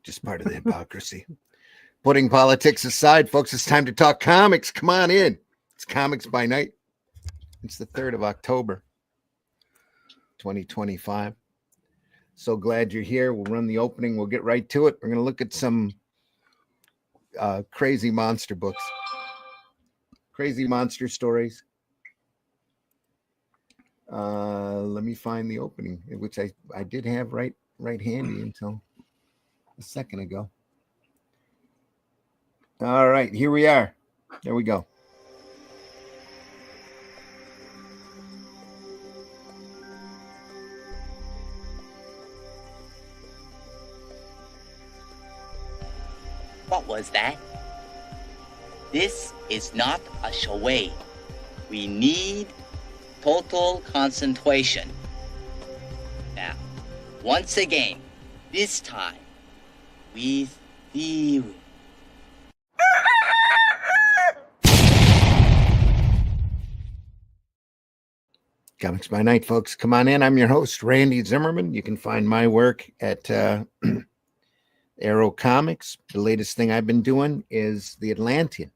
Just part of the hypocrisy. Putting politics aside, folks, it's time to talk comics. Come on in. It's Comics by Night. It's the 3rd of October, 2025. So glad you're here. We'll run the opening. We'll get right to it. We're going to look at some crazy monster books, crazy monster stories. Let me find the opening, which I did have right handy until a second ago. All right, here we are. There we go. What was that? This is not a charade. We need total concentration. Now, once again, this time, with theory. Comics by Night, folks. Come on in. I'm your host, Randy Zimmerman. You can find my work at Arrow Comics. The latest thing I've been doing is The Atlantean.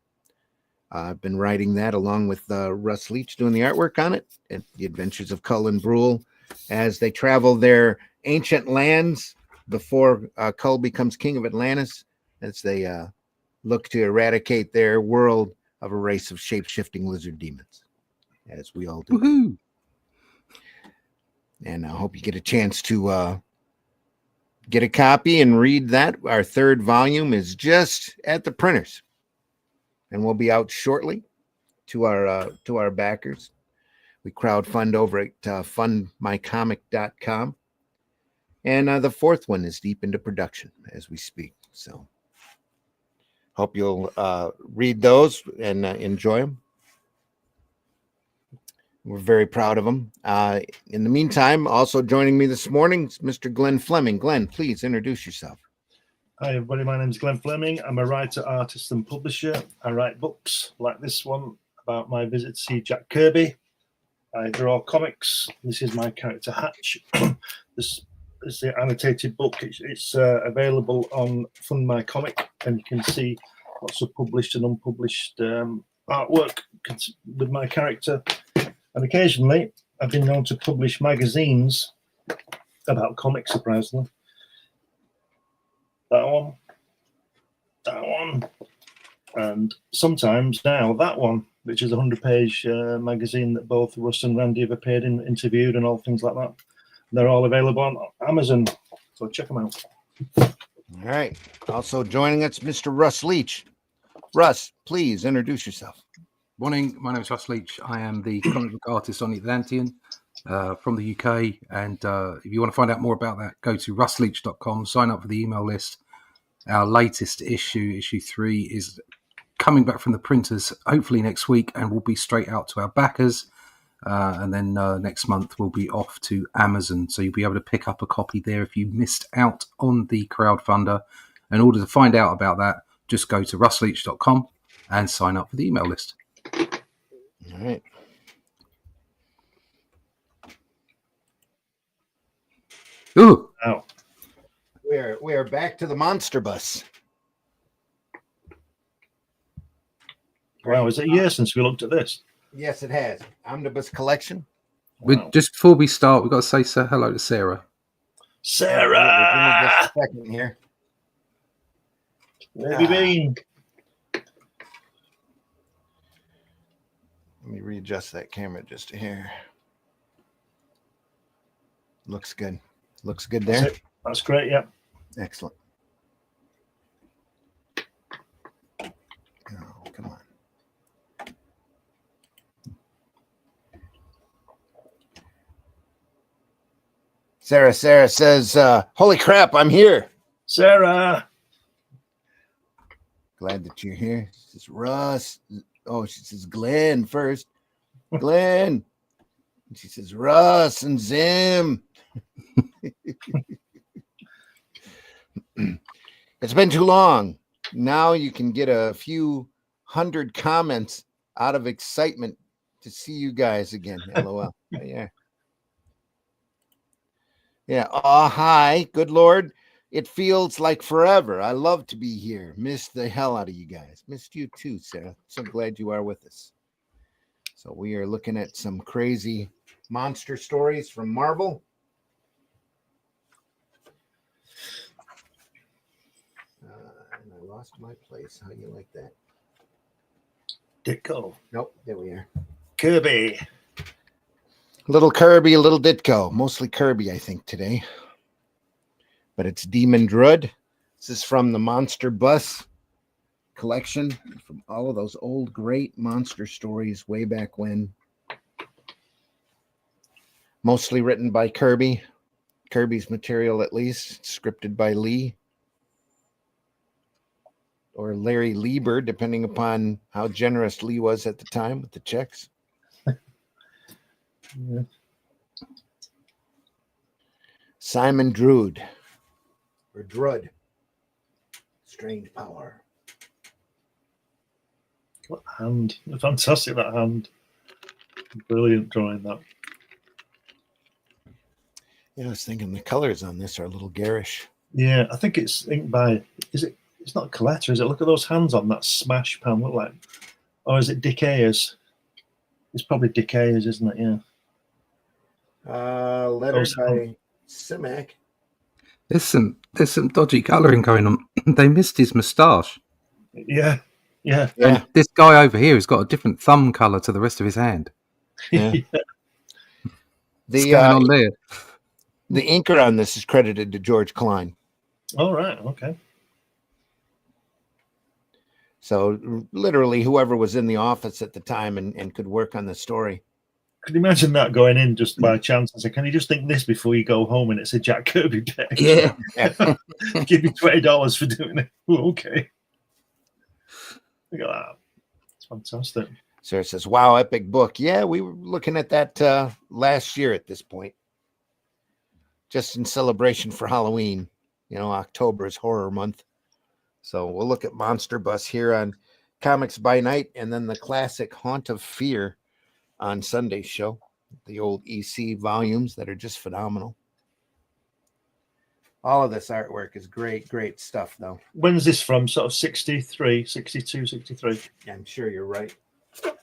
I've been writing that along with Russ Leach doing the artwork on it, and The Adventures of Cull and Brule as they travel their ancient lands before Cull becomes king of Atlantis, as they look to eradicate their world of a race of shape-shifting lizard demons, as we all do. Woohoo! And I hope you get a chance to get a copy and read that. Our 3rd volume is just at the printers, and we'll be out shortly to our backers. We crowdfund over at fundmycomic.com, and the 4th one is deep into production as we speak. So hope you'll read those and enjoy them. We're very proud of them. In the meantime, also joining me this morning is Mr. Glenn Fleming. Glenn, please introduce yourself. Hi, everybody. My name is Glenn Fleming. I'm a writer, artist, and publisher. I write books like this one about my visit to see Jack Kirby. I draw comics. This is my character Hatch. This is the annotated book. It's available on Fund My Comic, and you can see lots of published and unpublished artwork with my character. And occasionally, I've been known to publish magazines about comics, surprisingly. That one, and sometimes now that one, which is a 100-page magazine that both Russ and Randy have appeared in, interviewed, and all things like that. They're all available on Amazon, so check them out. All right. Also joining us, Mr. Russ Leach. Russ, please introduce yourself. Morning, my name is Russ Leach. I am the comic book artist on The Atlantean from the UK. And if you want to find out more about that, go to russleach.com, sign up for the email list. Our latest issue 3, is coming back from the printers, hopefully next week, and will be straight out to our backers. And then next month we'll be off to Amazon. So you'll be able to pick up a copy there if you missed out on the crowdfunder. In order to find out about that, just go to russleach.com and sign up for the email list. All right. Ooh. Oh. We are back to the Monsterbus. Wow, is it a year since we looked at this? Yes, it has. Omnibus collection. Wow. Just before we start, we've got to say hello to Sarah. Sarah! Give me just a second here. Where have you been? Let me readjust that camera just a hair. Looks good. Looks good there. That's great, yeah. Excellent. Oh, come on. Sarah says, holy crap, I'm here. Sarah! Glad that you're here. She says, Russ. Oh, she says, Glenn first. Glenn. And she says, Russ and Zim. It's been too long. Now you can get a few hundred comments out of excitement to see you guys again. LOL. Yeah. Yeah. Oh, hi. Good Lord. It feels like forever. I love to be here. Missed the hell out of you guys. Missed you too, Sarah. So glad you are with us. So we are looking at some crazy monster stories from Marvel. And I lost my place. How you like that? Ditko. Nope, there we are. Kirby. Little Kirby, little Ditko. Mostly Kirby, I think, today. But it's Demon Druid. This is from the Monsterbus collection, from all of those old great monster stories way back when. Mostly written by Kirby. Kirby's material, at least. Scripted by Lee. Or Larry Lieber, depending upon how generous Lee was at the time with the checks. Yeah. Simon Druid. Or Drud. Strange power. What hand? Fantastic, that hand. Brilliant drawing, that. Yeah, I was thinking the colors on this are a little garish. Yeah, I think it's inked by, is it? It's not Coletta, is it? Look at those hands on that smash pan. Look like, or is it Dick Ayers? It's probably Dick Ayers, isn't it? Yeah. Lettered by Simac. There's some dodgy colouring going on. They missed his moustache. Yeah. Yeah. Yeah. And this guy over here has got a different thumb colour to the rest of his hand. Yeah. What's going on there? The inker on this is credited to George Klein. All right. Okay. So literally whoever was in the office at the time and could work on the story. Could you imagine that going in just by chance and say, can you just think this before you go home? And it's a Jack Kirby page. Yeah. Give me $20 for doing it. Ooh, okay. Look at that. It's fantastic. So it says, wow, epic book. Yeah, we were looking at that last year at this point. Just in celebration for Halloween. You know, October is horror month. So we'll look at Monsterbus here on Comics by Night, and then the classic Haunt of Fear on Sunday's show. The old EC volumes that are just phenomenal. All of this artwork is great, great stuff, though. When's this from? Sort of 63, 62, 63? Yeah, I'm sure you're right. Look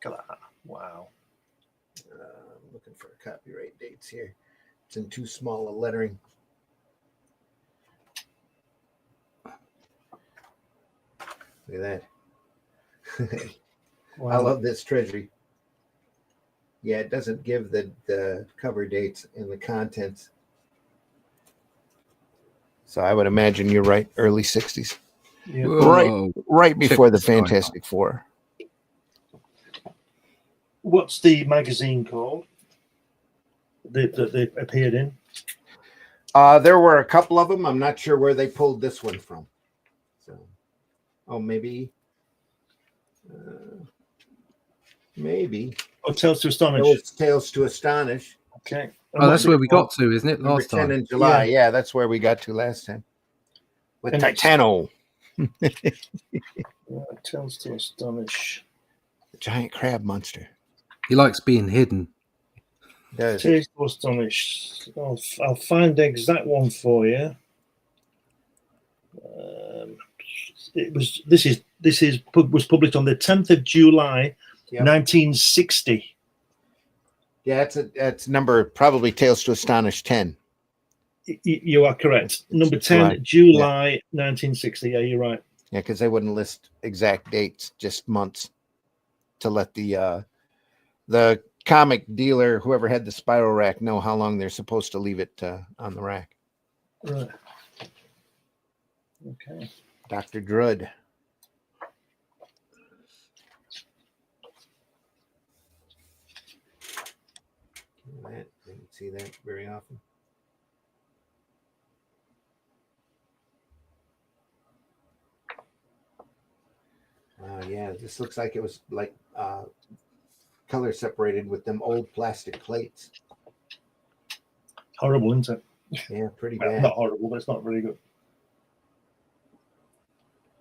at that. Wow. I'm looking for copyright dates here. It's in too small a lettering. Look at that. Wow. I love this treasury. Yeah, it doesn't give the cover dates and the contents. So I would imagine you're right, early 60s. Yeah. Right before the this guy out. Fantastic Four. What's the magazine called that they appeared in? There were a couple of them. I'm not sure where they pulled this one from. So, maybe. Maybe. Oh, Tales to Astonish. It was Tales to Astonish. Okay. Oh, that's where we got to, isn't it? Number Last 10 time. in July. Yeah, that's where we got to last time. With And it's- Titano. Tales to Astonish. The giant crab monster. He likes being hidden. Does. Tales to Astonish. I'll find the exact one for you. This was published on the 10th of July, Yep. 1960. Yeah, it's number probably Tales to Astonish 10. You are correct. Number 10, July. July 1960. Yeah, you're right. Yeah, because they wouldn't list exact dates, just months, to let the comic dealer, whoever had the spiral rack, know how long they're supposed to leave it on the rack. Right. Okay. Dr. Druid. That, you can see that very often. Yeah, this looks like it was like color separated with them old plastic plates. Horrible, isn't it? Yeah, pretty Well, bad. not horrible, but it's not very good.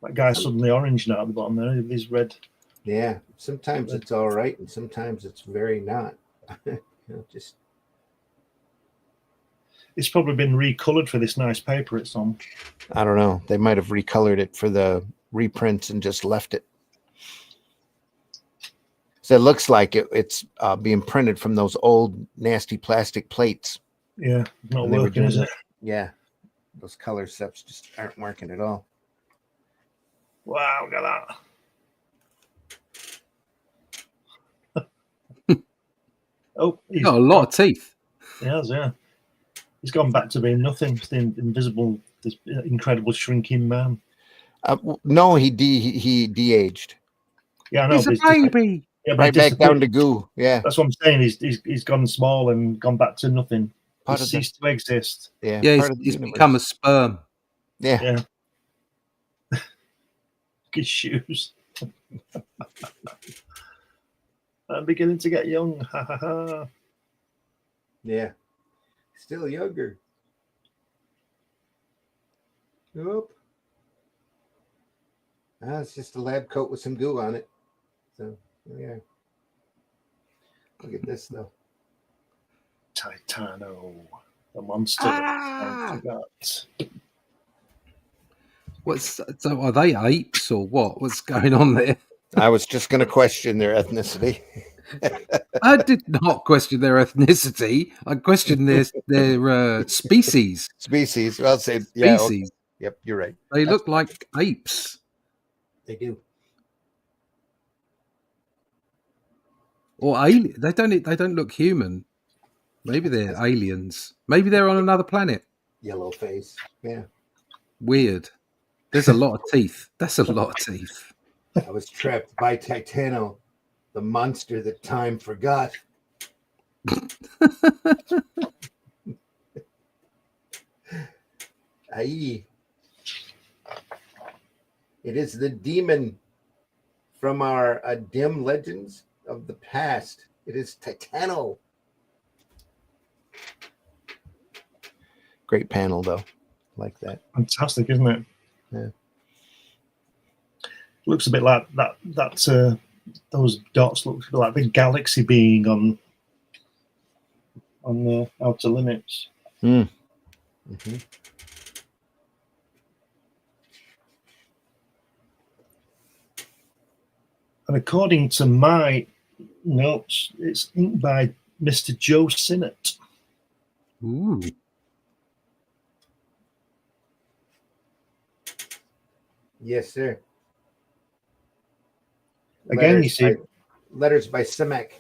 That guy's suddenly orange now at the bottom there. He's red. Yeah, sometimes it's all right, and sometimes it's very not. Just It's probably been recolored for this nice paper it's on. I don't know. They might have recolored it for the reprints and just left it. So it looks like it's being printed from those old nasty plastic plates. Yeah, not When they were working, doing is it? Yeah, those color steps just aren't working at all. Wow, look at that. Oh, He's got a lot of teeth. He has, yeah. He's gone back to being nothing. He's the invisible, this incredible shrinking man. No, he de-aged. Yeah, I know. He's a but baby. Yeah, but Right back down to goo. Yeah, that's what I'm saying. He's gone small and gone back to nothing. Part He's of the- ceased to exist. yeah. Yeah, part of the he's universe. become a sperm. Yeah. Yeah. Look at his shoes. I'm beginning to get young. Ha ha ha. Yeah. Still younger. Nope. It's just a lab coat with some goo on it. So, yeah. Look at this, though. Titano, the monster. Ah! I forgot. So are they apes or what? What's going on there? I was just going to question their ethnicity. I did not question their ethnicity. I questioned their species. Species. Well, I'll say, yeah. Okay. Species. Yep, you're right. They look like apes. They do. Or alien. They don't look human. Maybe they're aliens. Maybe they're on another planet. Yellow face. Yeah. Weird. There's a lot of teeth. That's a lot of teeth. I was trapped by Titano, the monster that time forgot. Aye. It is the demon from our dim legends of the past. It is Titano. Great panel, though. Like that. Fantastic, isn't it? Yeah. Looks a bit like that. Those dots look a bit like the galaxy being on the Outer Limits. Mm. Mm-hmm. And according to my notes, it's inked by Mr. Joe Sinnott. Ooh. Yes, sir. Again, you see, letters by Simek.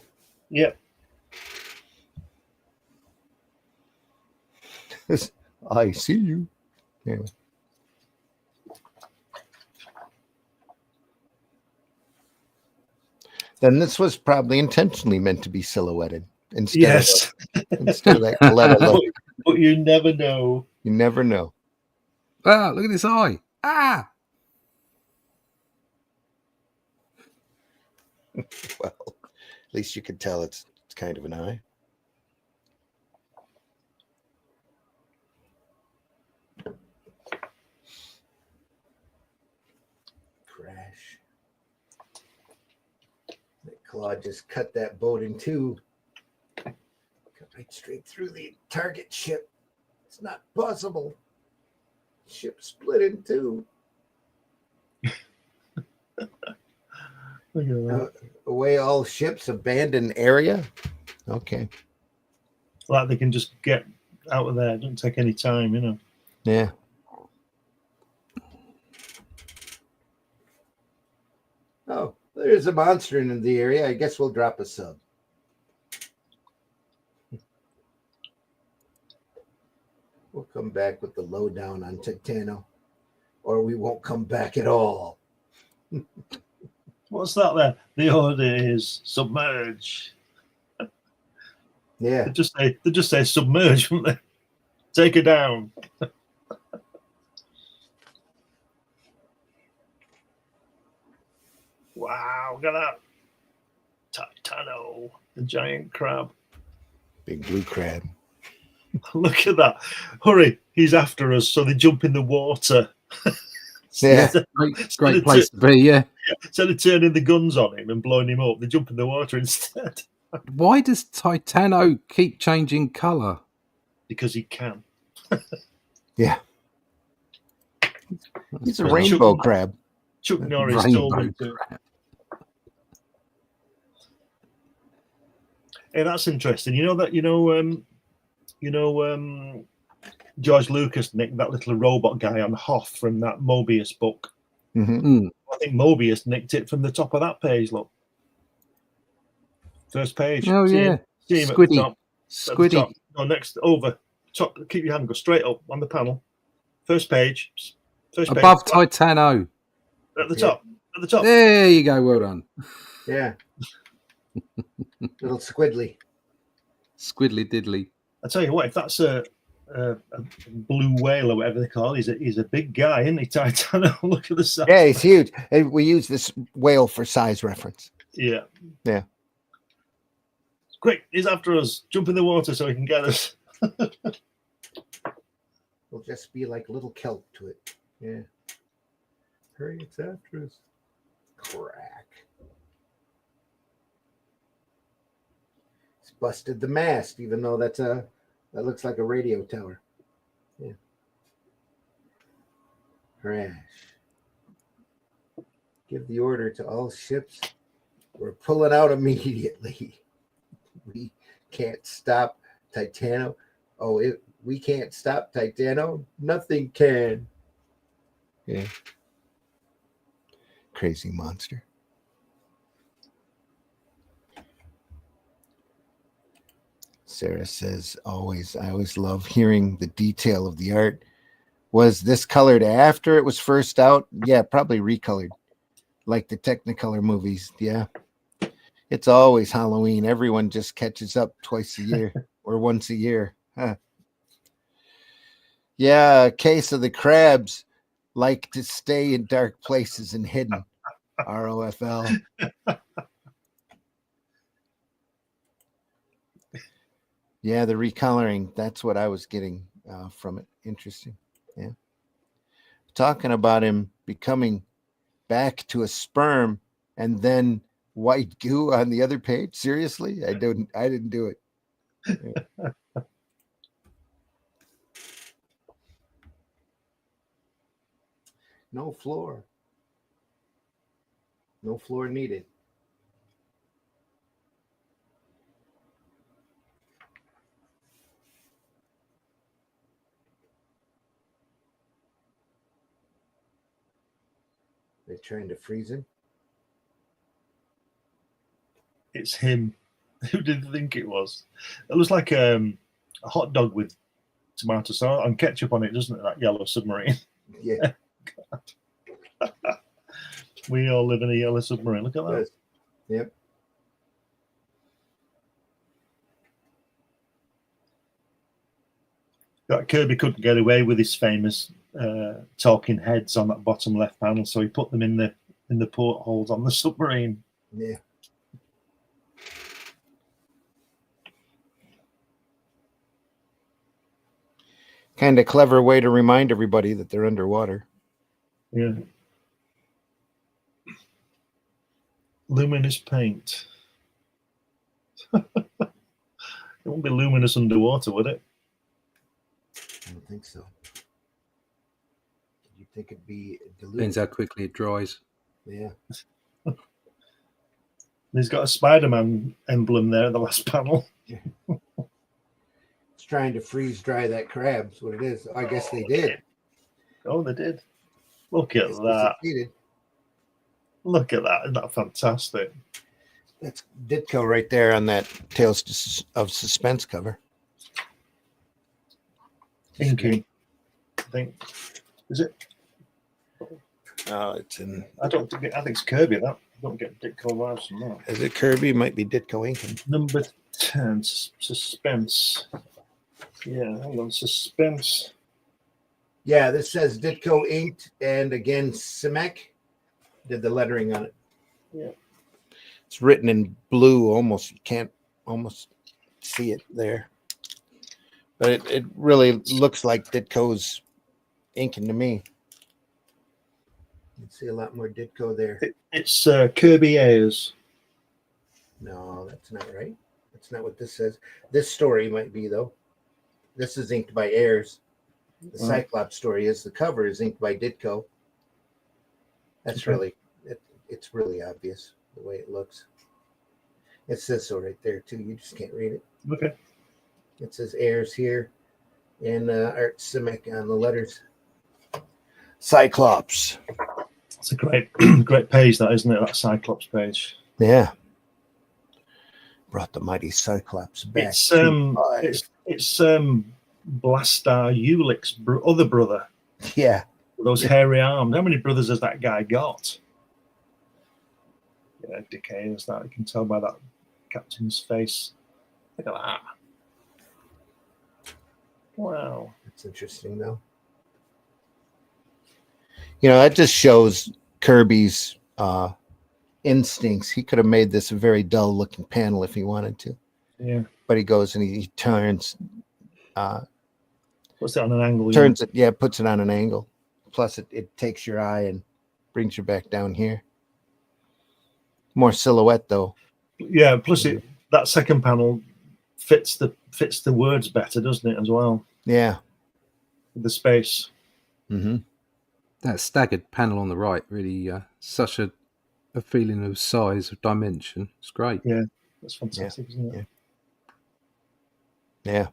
Yep. I see you. Anyway. Then this was probably intentionally meant to be silhouetted instead of that letter look. But you never know. You never know. Ah, look at this eye. Ah. Well, at least you can tell it's kind of an eye. Crash. That claw just cut that boat in two. Cut right straight through the target ship. It's not possible. Ship split in two. Look at that. Away all ships, abandoned area. Okay. Like they can just get out of there. It doesn't take any time, you know. Yeah. Oh, there's a monster in the area. I guess we'll drop a sub. We'll come back with the lowdown on Titano, or we won't come back at all. What's that there? The order is submerge. Yeah. They just say submerge, wouldn't they? Take her down. Wow, look at that. Titano, the giant crab. Big blue crab. Look at that. Hurry, he's after us, so they jump in the water. Yeah. Great place to be, yeah. Instead of turning the guns on him and blowing him up, they jump in the water instead. Why does Titano keep changing colour? because he can. Yeah. He's a Well, rainbow crab. Chuck Norris told him to. Hey, that's interesting. You know that George Lucas nicked that little robot guy on Hoth from that Mobius book. Mm-hmm. I think Mobius nicked it from the top of that page. Look, first page. Oh see yeah, him, see him Squiddy. at the top. Squiddy. At the top. No, next over. Top. Keep your hand. Go straight up on the panel. First page. First page. Above Titano. At the top. At the top. There you go. Well done. Yeah. Little squiddly. Squiddly diddly. I tell you what, if that's a blue whale or whatever they call it, he's a big guy, isn't he, Titano? Look at the size. Yeah, he's huge. And we use this whale for size reference. Yeah. Yeah. Quick, he's after us. Jump in the water so he can get us. We'll just be like little kelp to it. Yeah. Hurry, it's after us. Crack. It's busted the mast, even though that looks like a radio tower. Yeah. Crash. Give the order to all ships. We're pulling out immediately. We can't stop Titano. Oh, we can't stop Titano. Nothing can. Yeah. Crazy monster. Sarah says, I always love hearing the detail of the art. Was this colored after it was first out? Yeah, probably recolored. Like the Technicolor movies. Yeah. It's always Halloween. Everyone just catches up twice a year or once a year. Huh. Yeah, a case of the crabs like to stay in dark places and hidden. ROFL. Yeah, the recoloring. That's what I was getting from it. Interesting. Yeah. Talking about him becoming back to a sperm and then white goo on the other page. Seriously? I didn't do it. Yeah. No floor. No floor needed. They're trying to freeze him. It's him. Who did you think it was? It looks like a hot dog with tomato sauce and ketchup on it, doesn't it? That yellow submarine. Yeah. We all live in a yellow submarine. Look at that. Yep. That Kirby couldn't get away with his famous talking heads on that bottom left panel, so he put them in the portholes on the submarine. Yeah. Kind of clever way to remind everybody that they're underwater. Yeah. Luminous paint. It wouldn't be luminous underwater, would it? I don't think so. You think it'd be diluted? Depends how quickly it dries. Yeah. He's got a Spider-Man emblem there in the last panel. It's trying to freeze dry that crab. That's what it is. I guess they did. Oh, they did. Look at that. Succeeded. Look at that. Isn't that fantastic? That's Ditko right there on that Tales of Suspense cover. Inking. I think. Is it? Oh, it's in. I think it's Kirby. That I don't get Ditko vibes from that. Is it Kirby? It might be Ditko inking. Number 10, Suspense. Yeah, hang on, Suspense. Yeah, this says Ditko inked, and again, Simek did the lettering on it. Yeah. It's written in blue, almost. You can't almost see it there. But it really looks like Ditko's inking to me. You can see a lot more Ditko there. It's Kirby Ayers. No, that's not right. That's not what this says. This story might be, though. This is inked by Ayers. The Wow. Cyclops story is. The cover is inked by Ditko. That's Okay. really, it's really obvious the way it looks. It says so right there too. You just can't read it. Okay. It says Ayers here, and Art Simic on the letters. Cyclops. It's a great, great page, that, isn't it? That Cyclops page. Yeah. Brought the mighty Cyclops back. It's to life. it's Blastar Ulick's other brother. Yeah. With those hairy arms. How many brothers has that guy got? Yeah, decay is that. You can tell by that captain's face. Look at that. Wow. That's interesting, though. You know, that just shows Kirby's instincts. He could have made this a very dull-looking panel if he wanted to. Yeah. But he goes and he turns. Puts it on an angle. Turns it, yeah, puts it on an angle. Plus, it takes your eye and brings you back down here. More silhouette, though. Yeah. Plus, that second panel fits the words better, doesn't it? As well. Yeah. With the space. Mm-hmm. That staggered panel on the right really such a feeling of size, of dimension. It's great. Yeah, that's fantastic, isn't it? Yeah.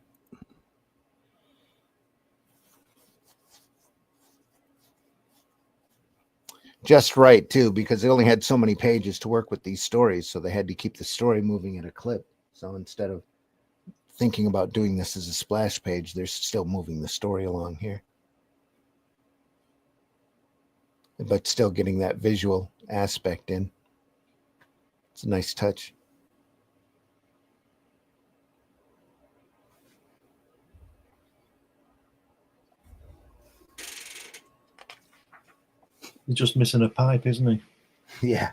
Just right, too, because they only had so many pages to work with these stories, so they had to keep the story moving at a clip. So instead of thinking about doing this as a splash page, they're still moving the story along here. But still getting that visual aspect in. It's a nice touch. He's just missing a pipe, isn't he? Yeah.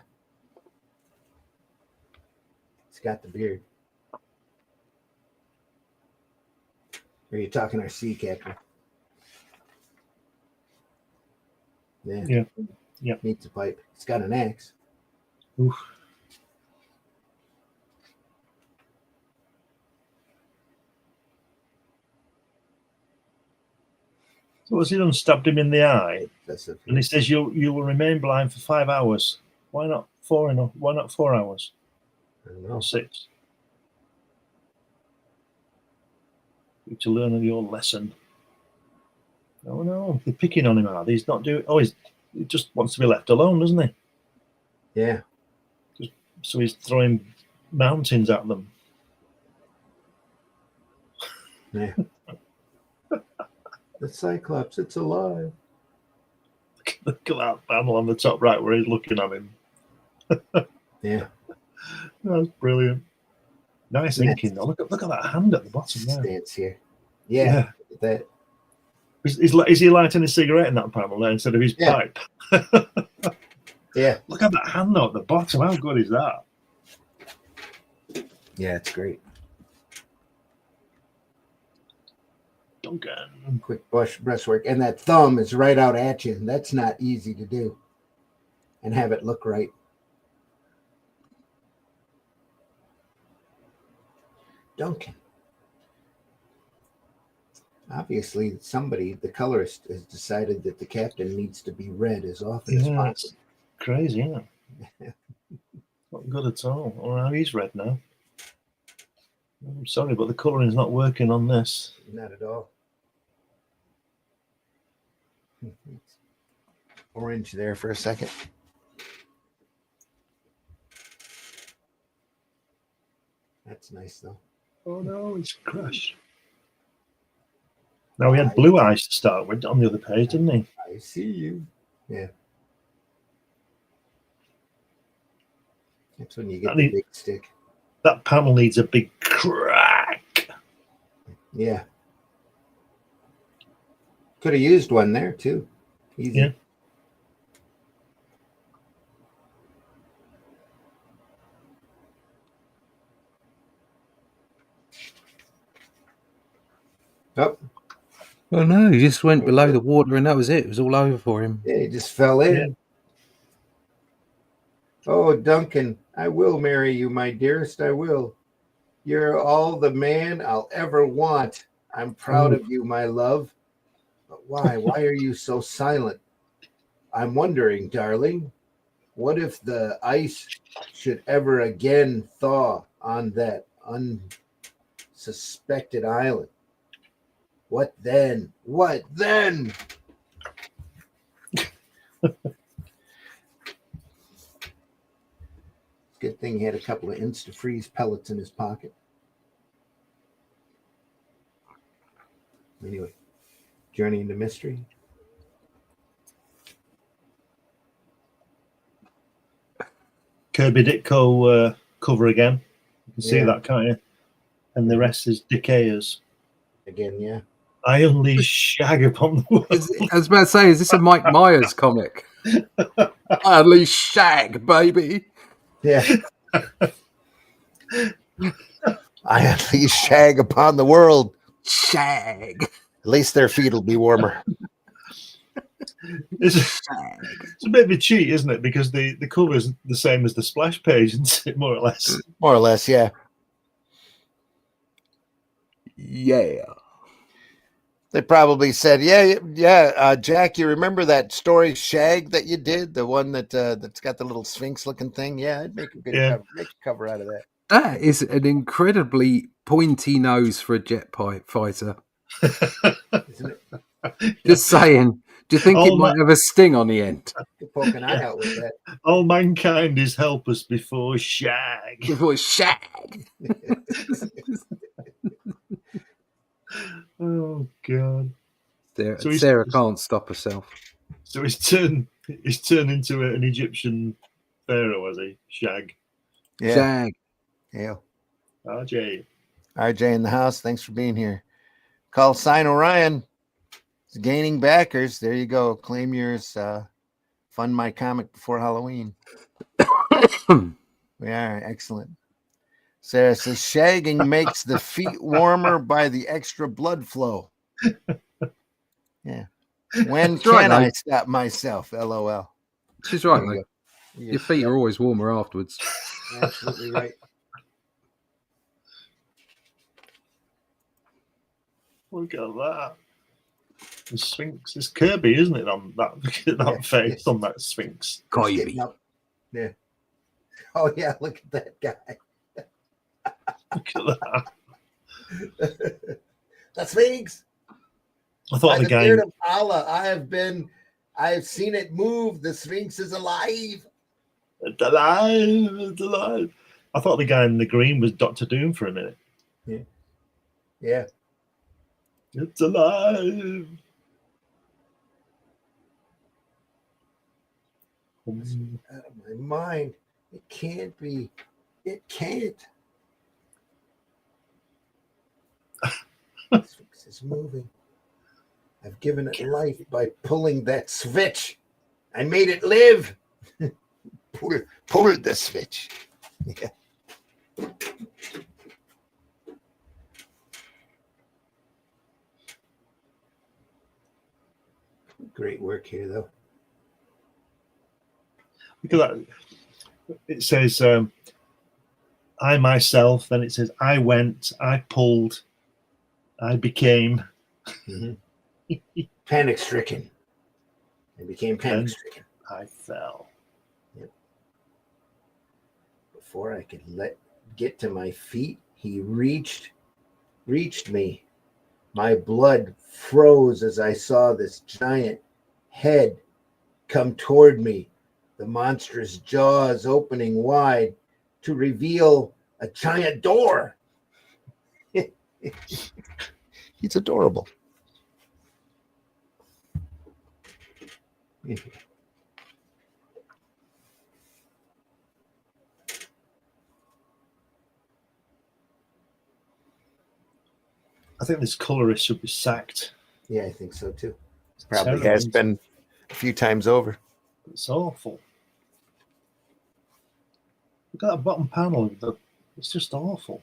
He's got the beard. Are you talking our sea captain? Yeah. Yeah. Needs a pipe. He's got an axe. Oof. So what's he done? Stabbed him in the eye, and he says you will remain blind for 5 hours. Why not 4 enough? Why not 4 hours? I don't know. Or 6. You to learn your lesson. Oh no, they're picking on him. Are they? He's not doing. Oh, he just wants to be left alone, doesn't he? Yeah. So he's throwing mountains at them. Yeah. The Cyclops, it's alive. Look at that panel on the top right where he's looking at him. Yeah. That's brilliant. Nice inking though. Look at that hand at the bottom there. Stance here. Yeah. That. Is he lighting a cigarette in that panel there instead of his pipe? Yeah. Look at that hand though at the bottom. How good is that? Yeah, it's great. Duncan. Quick brushwork. And that thumb is right out at you. That's not easy to do. And have it look right. Duncan. Obviously, the colorist, has decided that the captain needs to be read as often as possible. Crazy, isn't it? Not good at all. Oh, now he's red now. I'm sorry, but the colouring's not working on this. Not at all. Orange there for a second. That's nice, though. Oh, no, it's crushed. Now, he had blue eyes to start with on the other page, didn't he? I see you. Yeah. That's when you get the big stick. That panel needs a big crack. Yeah. Could have used one there, too. Easy. Yeah. Oh. Oh no, he just went below the water and that was it. It was all over for him. Yeah, he just fell in. Yeah. Oh, Duncan, I will marry you, my dearest. I will. You're all the man I'll ever want. I'm proud of you, my love. But why? Why are you so silent? I'm wondering, darling, what if the ice should ever again thaw on that unsuspected island? What then? What then? Good thing he had a couple of Insta-freeze pellets in his pocket. Anyway, Journey into Mystery. Kirby Ditko cover again. You can see Yeah. that, can't you? And the rest is Decayers. Again, yeah. I unleash shag upon the world. I was about to say, is this a Mike Myers comic? I unleash shag, baby. Yeah. I unleash shag upon the world. Shag. At least their feet will be warmer. It's a bit of a cheat, isn't it? Because the cover is the same as the splash page, isn't it? More or less. More or less, yeah. Yeah. They probably said, yeah. Jack, you remember that story Shag that you did? The one that's got the little Sphinx looking thing? Yeah, I'd make a good cover, make a cover out of that. That is an incredibly pointy nose for a jet fighter. Isn't it? Just saying. Do you think it might have a sting on the end? Could poke an eye out with that. All mankind is helpless before shag. Before shag. Oh God! Sarah can't stop herself. So he's turned into an Egyptian pharaoh, was he? Shag. Yeah. Shag. Yeah. RJ in the house. Thanks for being here. Call sign Orion. It's gaining backers. There you go. Claim yours. Fund my comic before Halloween. We are excellent. Sarah says shagging makes the feet warmer by the extra blood flow. Yeah. When That's right, can I mate. stop myself? LOL. She's right, There you mate. go. Your feet are always warmer afterwards. Absolutely right. Look at that. The Sphinx. It's Kirby, isn't it? On that face on that Sphinx. Kirby. Yeah. Oh yeah, look at that guy. Look at that. The Sphinx. I thought By the the guy. beard of Allah, I have seen it move. The Sphinx is alive. It's alive. It's alive. I thought the guy in the green was Doctor Doom for a minute. Yeah. It's alive. Out of my mind. It can't be. It can't. The Sphinx is moving. I've given it life by pulling that switch. I made it live. Pull the switch. Yeah. Great work here, though. Look at that. It says, I myself, then it says, I went, I pulled, I became. Panic stricken. I became panic stricken. I fell. Yep. Before I could get to my feet, he reached me. My blood froze as I saw this giant head come toward me, the monstrous jaws opening wide to reveal a giant door. He's adorable. I think this colorist should be sacked. Yeah, I think so too. It's Probably terrible. has been a few times over. It's awful. Look at that bottom panel. It's just awful.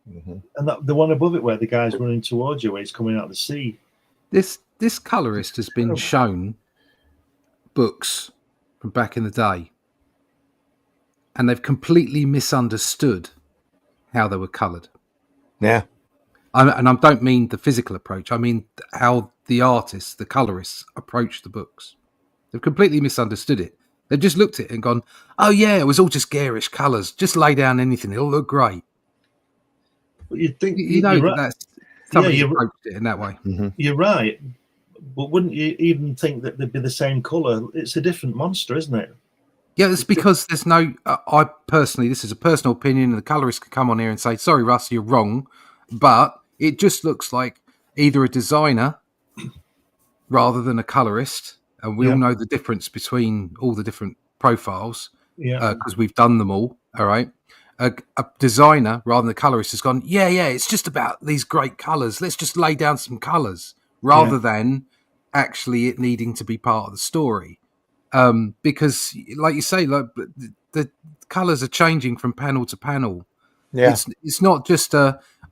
Mm-hmm. And the one above it where the guy's running towards you, where he's coming out of the sea. This colorist has been shown books from back in the day, and they've completely misunderstood how they were coloured. Yeah. And I don't mean the physical approach. I mean how the artists, the colorists, approach the books. They've completely misunderstood it. They've just looked at it and gone, "Oh yeah, it was all just garish colours. Just lay down anything; it'll look great." But you'd think You know you're that right. that's Yeah, somebody's approached it in that way. You're right. But wouldn't you even think that they'd be the same colour? It's a different monster, isn't it? Yeah, it's because there's no. I personally, this is a personal opinion, and the colorist can come on here and say, "Sorry, Russ, you're wrong," but it just looks like either a designer rather than a colorist, and we all know the difference between all the different profiles because we've done them all. All right, a designer rather than a colorist has gone, yeah, it's just about these great colors. Let's just lay down some colors rather than actually it needing to be part of the story. Because, like you say, like the colors are changing from panel to panel. Yeah. It's not just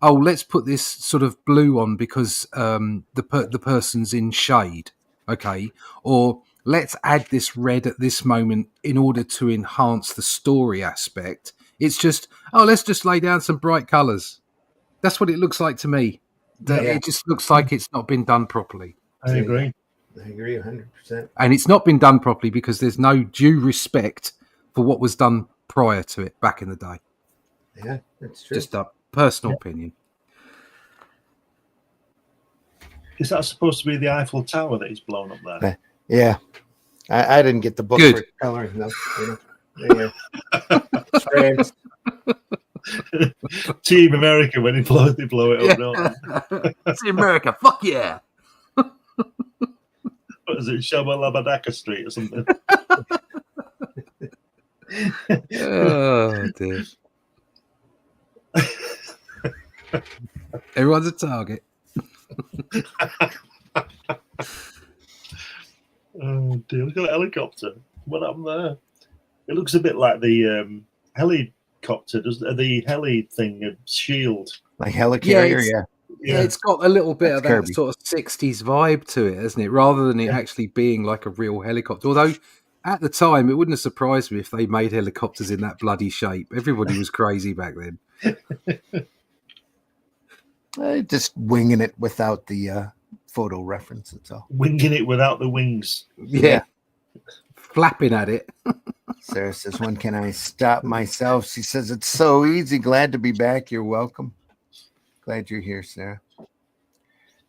let's put this sort of blue on because the person's in shade, okay, or let's add this red at this moment in order to enhance the story aspect. It's just let's just lay down some bright colors. That's what it looks like to me. It just looks like it's not been done properly. I agree. I agree 100%. And it's not been done properly because there's no due respect for what was done prior to it back in the day. Yeah, that's true. Just a personal opinion. Is that supposed to be the Eiffel Tower that is blown up there? Yeah. I didn't get the book Good. for coloring. No, yeah. France. Team America, when they blow it up. No. It's America. Fuck yeah. What is it, Shabalabadaka Street or something? Oh, dear. Everyone's a target. Oh dear, look at that helicopter. What happened there? It looks a bit like the helicopter, the heli thing, a shield. Like helicarrier, Yeah, it's got a little bit That's of that Kirby. sort of 60s vibe to it, hasn't it? Rather than it actually being like a real helicopter. Although, at the time, it wouldn't have surprised me if they made helicopters in that bloody shape. Everybody was crazy back then. Just winging it without the photo reference. That's all. Winging it without the wings. Yeah. Flapping at it. Sarah says, when can I stop myself? She says, it's so easy. Glad to be back. You're welcome. Glad you're here, Sarah.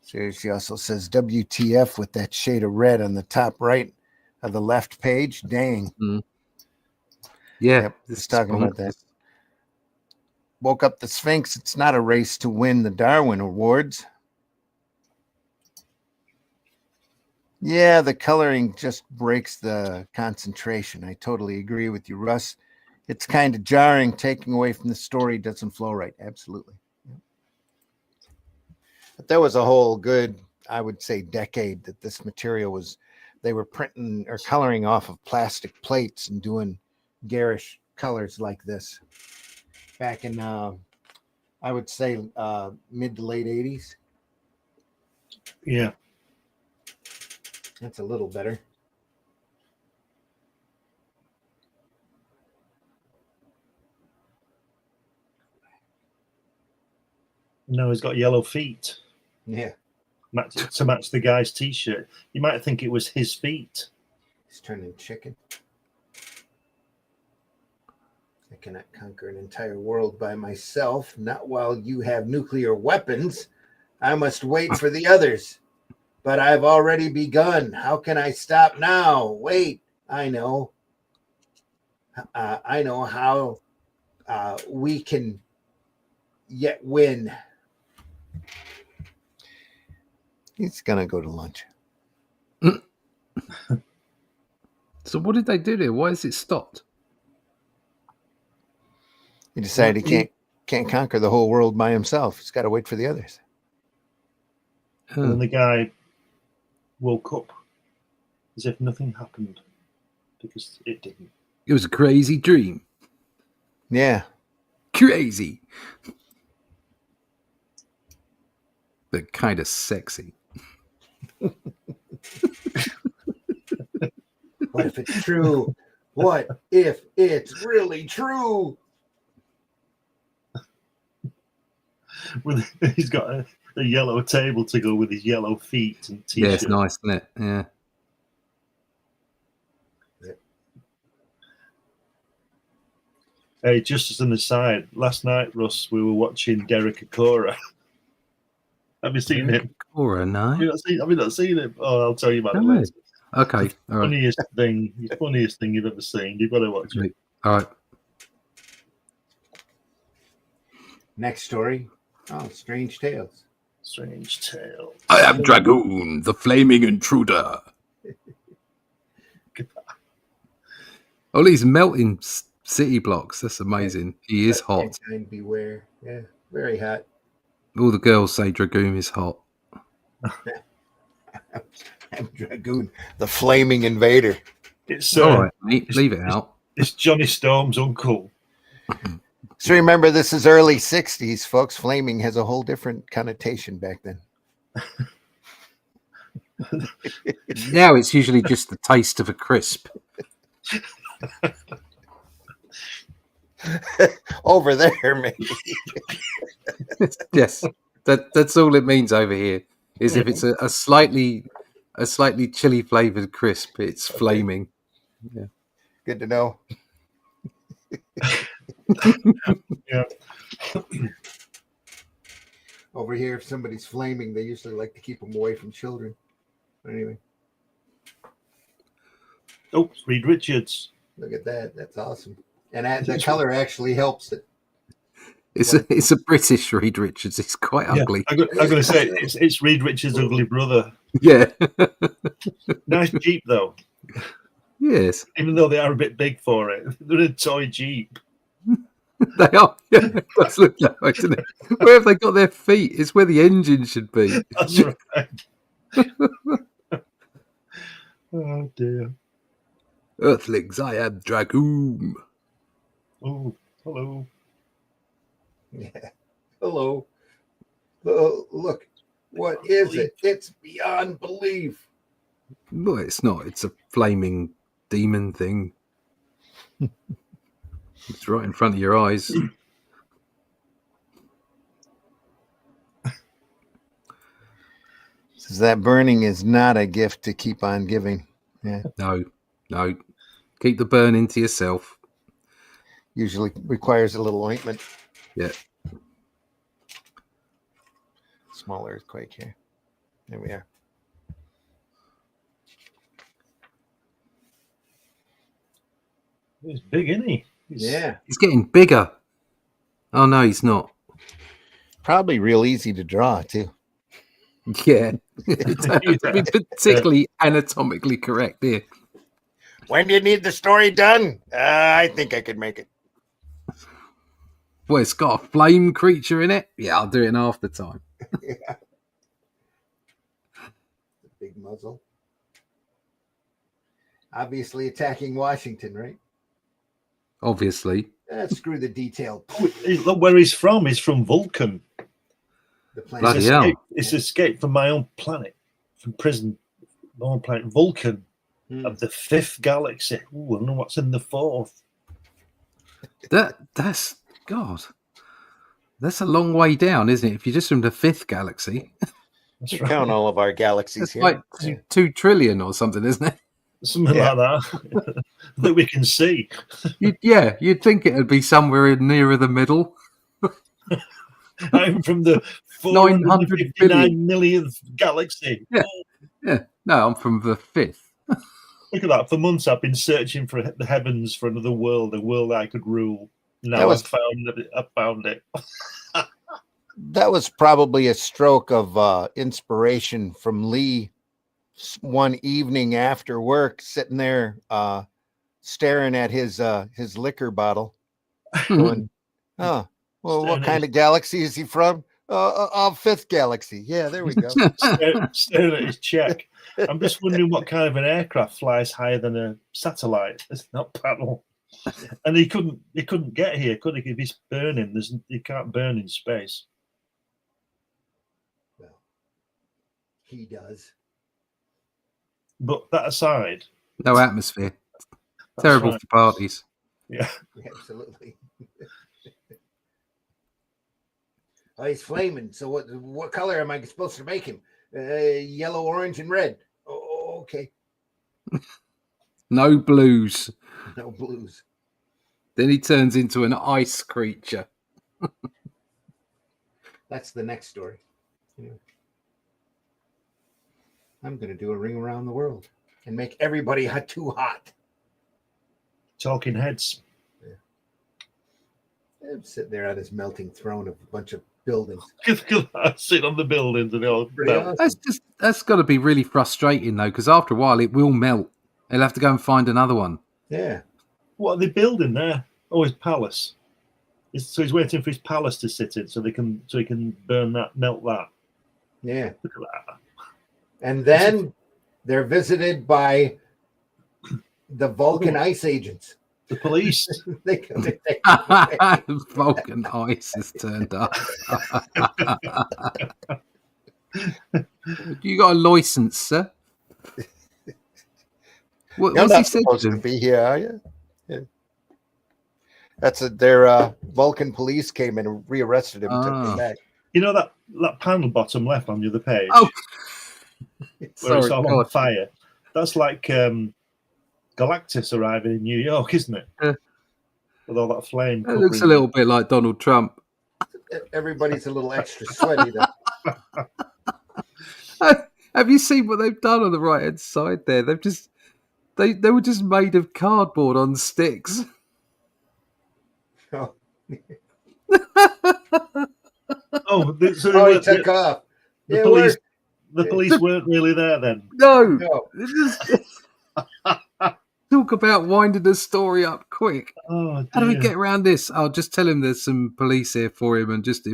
Sarah, she also says, WTF with that shade of red on the top right of the left page. Dang. Mm. Yeah. Yep, just talking about that. Woke up the Sphinx. It's not a race to win the Darwin Awards. Yeah, the coloring just breaks the concentration. I totally agree with you, Russ. It's kind of jarring. Taking away from the story doesn't flow right. Absolutely. But there was a whole good, I would say, decade that this material was, they were printing or coloring off of plastic plates and doing garish colors like this. Back in, I would say, mid to late 80s. Yeah. That's a little better. No, he's got yellow feet. Yeah. To match the guy's t-shirt. You might think it was his feet. He's turning chicken. I cannot conquer an entire world by myself, not while you have nuclear weapons. I must wait for the others. But I've already begun. How can I stop now? Wait, I know. I know how we can yet win. He's going to go to lunch. So what did they do there? Why is it stopped? He decided he can't conquer the whole world by himself. He's got to wait for the others. And then the guy woke up as if nothing happened because it didn't. It was a crazy dream. Yeah. Crazy. But kind of sexy. What if it's true? What if it's really true? He's got a yellow table to go with his yellow feet and t-shirt. Yeah, it's nice, isn't it? Yeah. Hey, just as an aside, last night, Russ, we were watching Derek Akora. Have you seen him? Cora, no. Have you not seen him? Oh, I'll tell you about it No. later. Okay. All right. Funniest thing you've ever seen. You've got to watch it. All right. Next story. Oh, Strange Tales. Strange Tale. I am Dragoon, the flaming intruder. Oh, he's melting city blocks. That's amazing. He is hot. And beware. Yeah, very hot. All the girls say Dragoon is hot. I'm Dragoon, the flaming invader. It's All right, mate. Leave it out. It's Johnny Storm's uncle. So remember, this is early 60s, folks. Flaming has a whole different connotation back then. Now it's usually just the taste of a crisp. Over there, maybe. Yes, that's all it means over here. Is if it's a slightly chili flavored crisp, it's flaming. Yeah. Good to know. Yeah. Over here, if somebody's flaming, they usually like to keep them away from children. Anyway, Oh, Reed Richards. look at that. That's awesome. And the color actually helps it. It's a British Reed Richards. It's quite ugly. I'm going to say it's Reed Richards' ugly brother. Yeah. Nice Jeep though, Yes, even though they are a bit big for it. They're a toy Jeep. they are. Yeah, it does look that way, doesn't it? Where have they got their feet? It's where the engine should be. That's right. Oh dear. Earthlings, I am Dragoon. Oh, hello. Yeah. Hello. Look, what is it? It's beyond belief. No, it's not. It's a flaming demon thing. It's right in front of your eyes. Says that burning is not a gift to keep on giving. Yeah. No. Keep the burning to yourself. Usually requires a little ointment. Yeah. Small earthquake here. There we are. He's big, isn't he? Yeah. He's getting bigger. Oh, no, he's not. Probably real easy to draw, too. Yeah. To be particularly anatomically correct here. When do you need the story done? I think I could make it. Well, it's got a flame creature in it. Yeah, I'll do it in half the time. Yeah. The big muzzle. Obviously attacking Washington, right? Obviously. Screw the detail. Look where he's from. He's from Vulcan. The planet. Bloody hell. It's escaped from my own planet, from prison. My own planet, Vulcan, of the 5th galaxy. Ooh, I don't know what's in the 4th. That's God. That's a long way down, isn't it? If you're just from the 5th galaxy, That's You right. count all of our galaxies it's here. like 2 trillion or something, isn't it? Something like that that we can see. You'd think it'd be somewhere nearer the middle. I'm from the 900 billion. 459 millionth galaxy. Yeah. No, I'm from the 5th. Look at that. For months, I've been searching for the heavens for another world, a world I could rule. Now I found it. That was probably a stroke of inspiration from Lee one evening after work, sitting there staring at his liquor bottle, going, "Oh, well, what kind of galaxy is he from? 5th galaxy. Yeah, there we go." Staring at his check. I'm just wondering what kind of an aircraft flies higher than a satellite. It's not paddle. And he couldn't get here, could he? If he's burning, he can't burn in space. Well, he does. But that aside, No atmosphere. that's Terrible right. for parties. Yeah. Absolutely. Oh, he's flaming. So what color am I supposed to make him? Yellow, orange, and red. Oh, okay. No blues. No blues. Then he turns into an ice creature. That's the next story. I'm going to do a ring around the world and make everybody too hot. Talking heads. I'm sitting there on his melting throne of a bunch of buildings. Sit on the buildings and they all Pretty melt. awesome. That's got to be really frustrating though, because after a while it will melt. They'll have to go and find another one. Yeah. What are they building there? Oh, his palace. So he's waiting for his palace to sit in, so he can burn that, melt that. Yeah. Look at that. And then they're visited by the Vulcan ice agents. The police. They come and take Vulcan ice has turned up. You got a license, sir? You're What's he not said supposed to to him? be here, are you? Yeah. That's their Vulcan police came in and rearrested him and took him back. You know that panel bottom left on the other page? Oh, where sorry, it's all on God. fire. That's like Galactus arriving in New York, isn't it? Yeah. With all that flame. That looks a little bit like Donald Trump. Everybody's a little extra sweaty though. Have you seen what they've done on the right hand side there? They were just made of cardboard on sticks. Oh, So he took off. the Yeah, police. worked. The police weren't really there then. No, No. talk about winding the story up quick. Oh, How do we dear. get around this? I'll just tell him there's some police here for him and just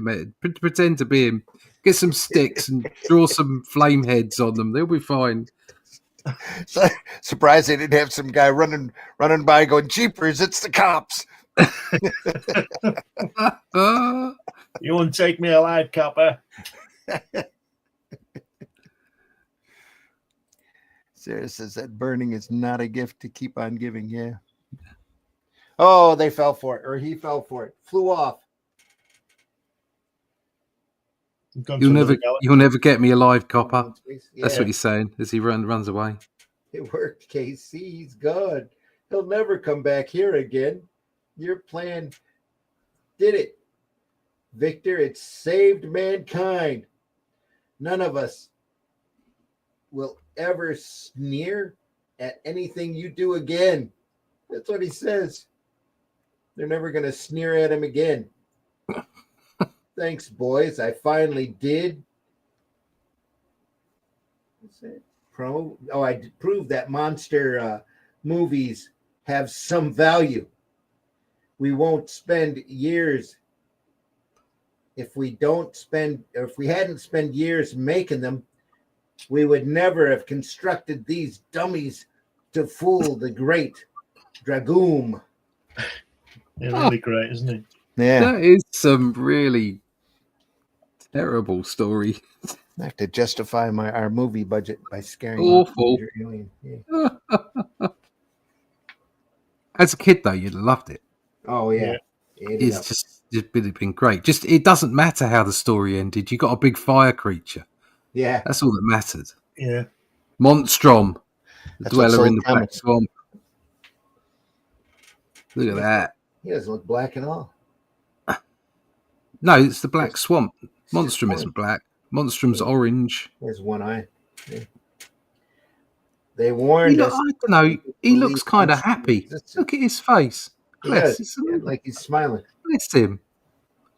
pretend to be him. Get some sticks and draw some flame heads on them. They'll be fine. So, surprised they didn't have some guy running by going, "Jeepers, it's the cops." You won't take me alive, copper. Sarah says that burning is not a gift to keep on giving. Yeah. Oh, they fell for it, or he fell for it. Flew off. You'll never get me alive, copper. Yeah, That's what he's saying as he runs away. it worked, KC. He's gone. He'll never come back here again. Your plan did it, Victor. It saved mankind. None of us will ever sneer at anything you do again. That's what he says. They're never going to sneer at him again. Thanks, boys. I finally did. What's that? I proved that monster movies have some value. We won't spend years. If we hadn't spent years making them, we would never have constructed these dummies to fool the great Dragoon. Yeah, really great, isn't he? Yeah. That is some really terrible story. I have to justify our movie budget by scaring Awful. the alien. Yeah. As a kid, though, you'd have loved it. Oh yeah. It's just been great. It doesn't matter how the story ended. You got a big fire creature. Yeah. That's all that mattered. Yeah. Monstrum, the That's what dweller sold in the black comics. swamp. Look at that. He doesn't look black at all. No, it's the black swamp. It's just Monstrum orange. isn't black. Monstrum's orange. There's one eye. Yeah. They warned us. I don't know. He looks kind of happy. Look at his face. He Bless, does. Yeah, like he's smiling. bless him.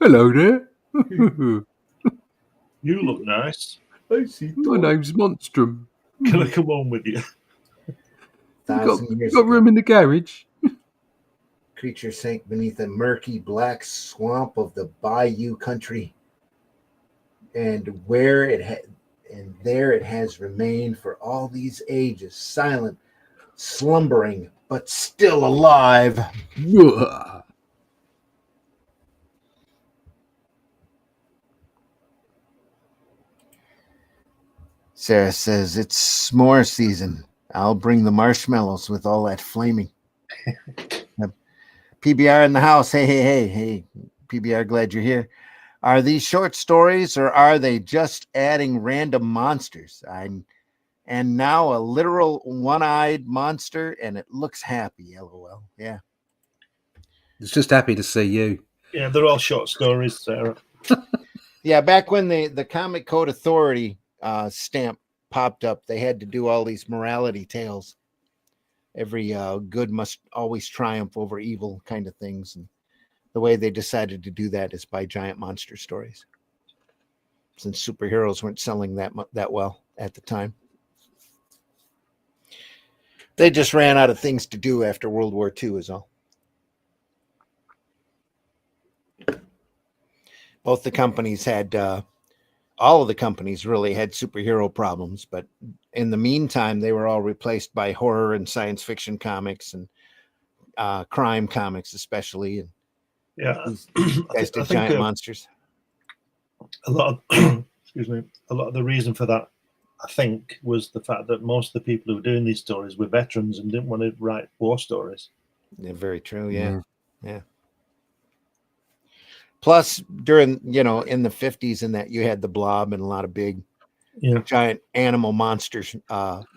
Hello there. You look nice. I see. My name's Monstrum. Can I come home with you? You got room in the garage? Creature sank beneath the murky black swamp of the Bayou country, and there it has remained for all these ages, silent, slumbering, but still alive. Ugh. Sarah says it's s'more season. I'll bring the marshmallows with all that flaming. PBR in the house. Hey. PBR, glad you're here. Are these short stories or are they just adding random monsters? And now a literal one-eyed monster and it looks happy, LOL. Yeah. It's just happy to see you. Yeah, they're all short stories, Sarah. Yeah, back when the Comic Code Authority stamp popped up, they had to do all these morality tales. Every good must always triumph over evil kind of things. And the way they decided to do that is by giant monster stories, since superheroes weren't selling that well at the time. They just ran out of things to do after World War II is all. Both the companies had, all of the companies really had superhero problems, but in the meantime, they were all replaced by horror and science fiction comics and crime comics, especially. And Yeah, these I guys did think giant monsters. a lot of excuse me, a lot of the reason for that, I think, was the fact that most of the people who were doing these stories were veterans and didn't want to write war stories. Yeah, very true. Yeah. Mm. Yeah. Plus, during, in the 50s and that, you had the Blob and a lot of big Yeah, giant animal monsters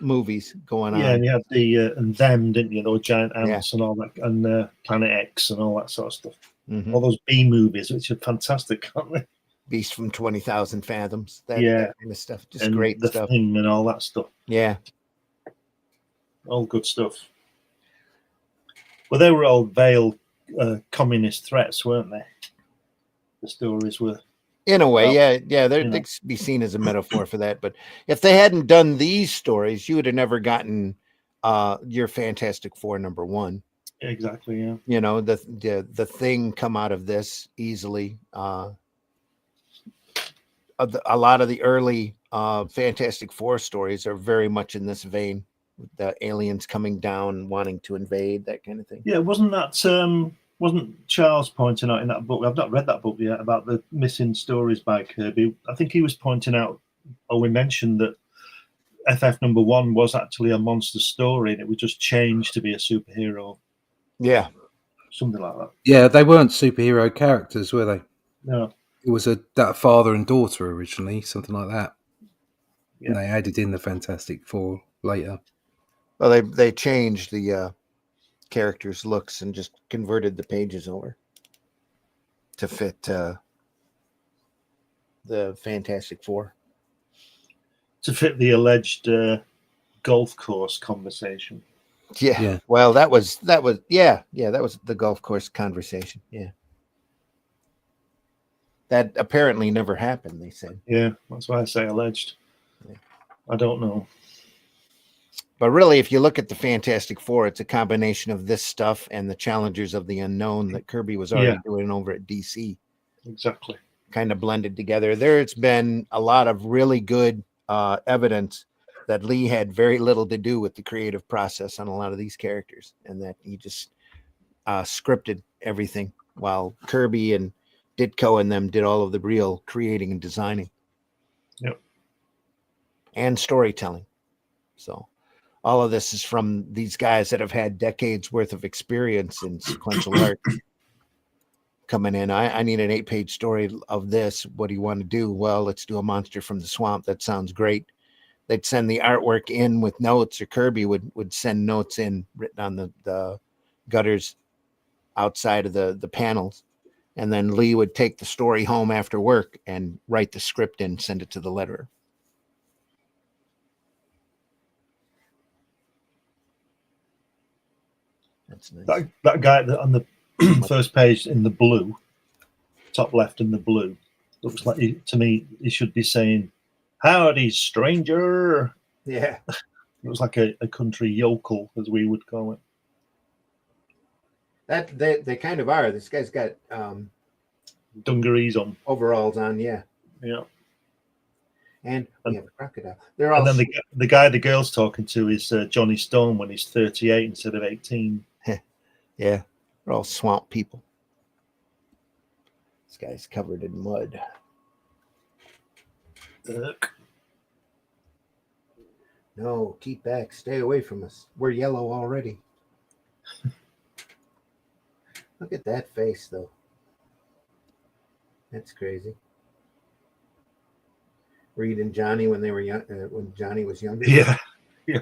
movies going yeah, on. and you had the and them, didn't you? Those giant Yeah. ants and all that, and Planet X and all that sort of stuff. Mhm. All those B movies, which are fantastic, aren't they? Beast from 20,000 Fathoms. That kind of stuff. Just and great the stuff. Thing and all that stuff. Yeah. All good stuff. Well, they were all veiled communist threats, weren't they? The stories were. In a way, Well, yeah. They could be seen as a metaphor for that. But if they hadn't done these stories, you would have never gotten your Fantastic Four #1. Exactly, yeah. The Thing come out of this easily. A lot of the early Fantastic Four stories are very much in this vein. The aliens coming down, wanting to invade, that kind of thing. Yeah, wasn't Charles pointing out in that book? I've not read that book yet about the missing stories by Kirby. I think he was pointing out, or we mentioned that FF #1 was actually a monster story, and it was just changed to be a superhero. Yeah, something like that. Yeah, they weren't superhero characters, were they? No. It was that father and daughter originally, something like that. Yeah. And they added in the Fantastic Four later. Well, they changed the characters' looks and just converted the pages over to fit the Fantastic Four. To fit the alleged golf course conversation. Yeah. Well, that was that was the golf course conversation. Yeah. That apparently never happened, they said. Yeah, that's why I say alleged. Yeah. I don't know. But really, if you look at the Fantastic Four, it's a combination of this stuff and the Challengers of the Unknown that Kirby was already doing over at DC. Exactly. Kind of blended together. There's been a lot of really good evidence that Lee had very little to do with the creative process on a lot of these characters, and that he just scripted everything while Kirby and Ditko and them did all of the real creating and designing. Yep. And storytelling. So all of this is from these guys that have had decades worth of experience in sequential art coming in. I need an 8-page story of this. What do you want to do? Well, let's do a monster from the swamp. That sounds great. They'd send the artwork in with notes, or Kirby would send notes in written on the gutters outside of the panels. And then Lee would take the story home after work and write the script and send it to the letterer. That's nice. That guy that on the first page in the blue, top left in the blue, looks like to me he should be saying, "Howdy, stranger." Yeah. It looks like a country yokel, as we would call it. That they kind of are. This guy's got dungarees on, overalls on, yeah. And we have a crocodile. They're all. And then the guy the girl's talking to is Johnny Storm when he's 38 instead of 18. Yeah, they're all swamp people. This guy's covered in mud. No, keep back. Stay away from us. We're yellow already. Look at that face, though. That's crazy. Reed and Johnny when they were young, when Johnny was younger. Yeah. Yeah.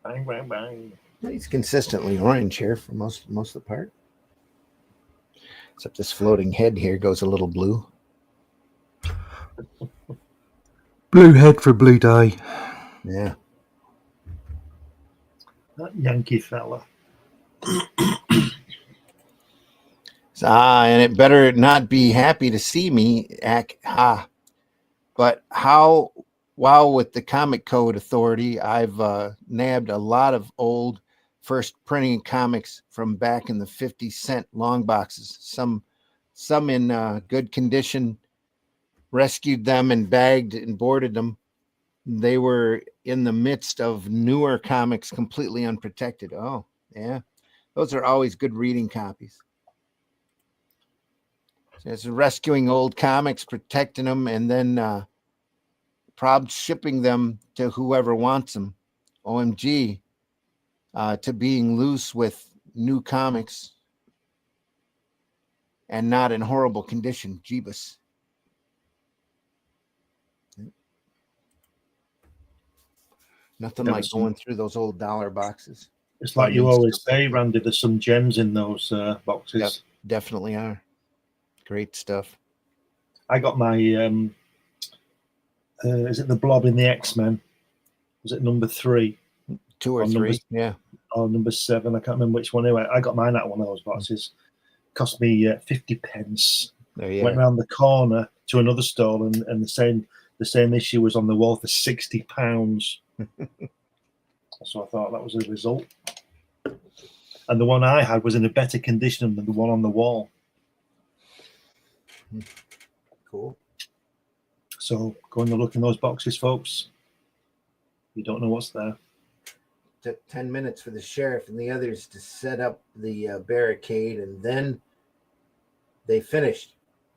Bang, bang, bang. He's consistently orange here for most of the part. Except this floating head here goes a little blue. Blue head for blue day. Yeah. That Yankee fella. And it better not be happy to see me. But how, while with the Comic Code Authority, I've nabbed a lot of old first printing comics from back in the 50-cent long boxes. Some in good condition, rescued them and bagged and boarded them. They were in the midst of newer comics completely unprotected. Oh, yeah. Those are always good reading copies. So it's rescuing old comics, protecting them, and then probably shipping them to whoever wants them. OMG, to being loose with new comics and not in horrible condition. Jeebus. Nothing like going through those old dollar boxes. It's like you always say, Randy, there's some gems in those boxes. Yep, definitely are. Great stuff. I got my, is it the Blob in the X-Men? Was it number 3? 2 or 3, yeah. Or number 7, I can't remember which one. Anyway, I got mine out of one of those boxes. Cost me 50 pence. Went around the corner to another stall, and the same issue was on the wall for £60. So I thought that was a result. And the one I had was in a better condition than the one on the wall. Cool. So go and look in those boxes, folks. You don't know what's there. Took 10 minutes for the sheriff and the others to set up the barricade, and then they finished.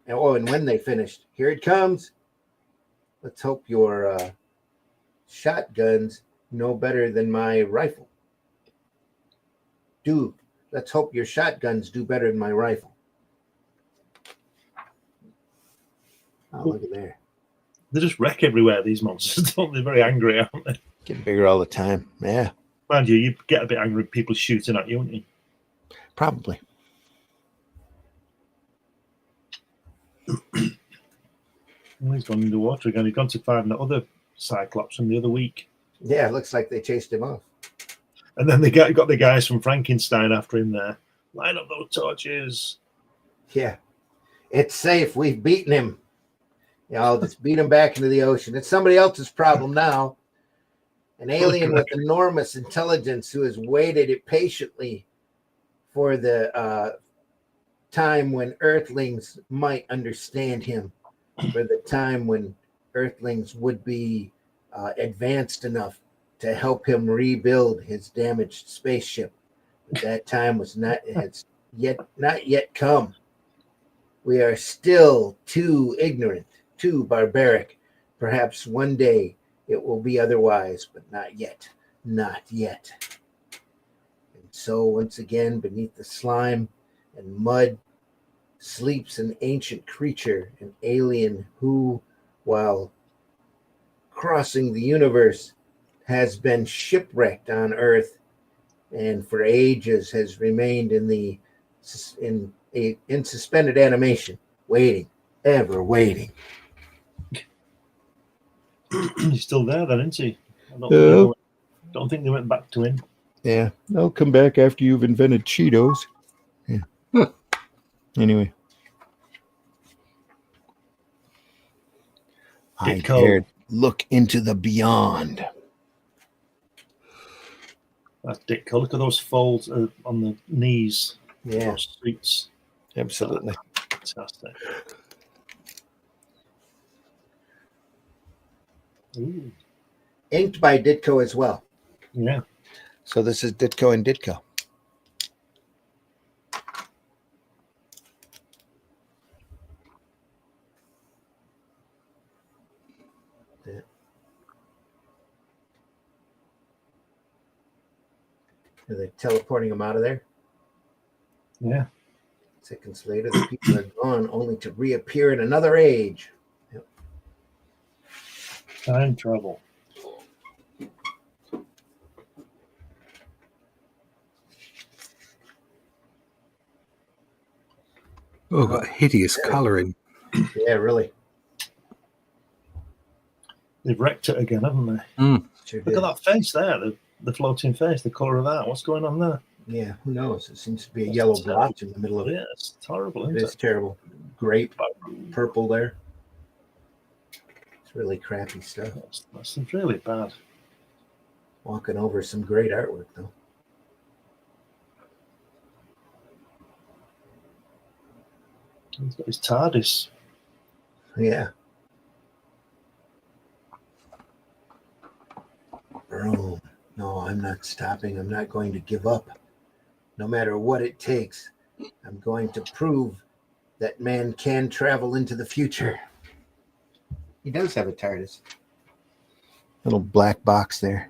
And when they finished, here it comes. Let's hope your shotguns know better than my rifle. Dude, let's hope your shotguns do better than my rifle. Oh, look at there. They just wreck everywhere, these monsters, don't they? Very angry, aren't they? Getting bigger all the time. Yeah. Mind you get a bit angry with people shooting at you, wouldn't you? Probably. Well, he's gone underwater again. He's gone to find the other Cyclops from the other week. Yeah, it looks like they chased him off. And then they got the guys from Frankenstein after him there. Line up those torches. Yeah. It's safe. We've beaten him. I'll just beat him back into the ocean. It's somebody else's problem now. An alien with enormous intelligence who has waited it patiently for the time when Earthlings might understand him, for the time when Earthlings would be advanced enough to help him rebuild his damaged spaceship. But that time has not yet come. We are still too ignorant, too barbaric. Perhaps one day it will be otherwise, but not yet. Not yet. And so once again, beneath the slime and mud, sleeps an ancient creature, an alien who, while crossing the universe, has been shipwrecked on Earth and for ages has remained in suspended animation, waiting, ever waiting. He's still there then, isn't he? I don't think they went back to him. Yeah, I'll come back after you've invented Cheetos. Yeah. Huh. Anyway. I dared look into the beyond. That's Dick. Look at those folds on the knees. Yeah. Those streets. Absolutely. Fantastic. Ooh. Inked by Ditko as well. Yeah. So this is Ditko and Ditko. Yeah. Are they teleporting him out of there? Yeah. Seconds later, the people are gone, only to reappear in another age. Yep. Time travel. Oh, got hideous colouring. Yeah, really. They've wrecked it again, haven't they? Sure Look did. at that face there, the floating face, the colour of that. What's going on there? Yeah, who knows? It seems to be a That's yellow terrible. blotch in the middle of it. Yeah, it's horrible, It isn't is terrible. Grape, it? purple there. It's really crappy stuff. That's really bad. Walking over some great artwork, though. He's got his TARDIS. Yeah. Boom. No, I'm not stopping. I'm not going to give up. No matter what it takes, I'm going to prove that man can travel into the future. He does have a TARDIS. Little black box there.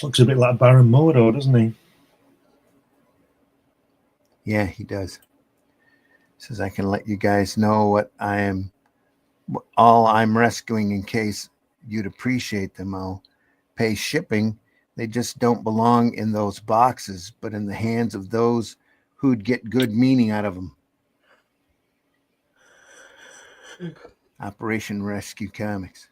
Looks a bit like Baron Mordo, doesn't he? Yeah, he does. Says I can let you guys know what all I'm rescuing in case you'd appreciate them. I'll pay shipping. They just don't belong in those boxes, but in the hands of those who'd get good meaning out of them. Operation Rescue Comics.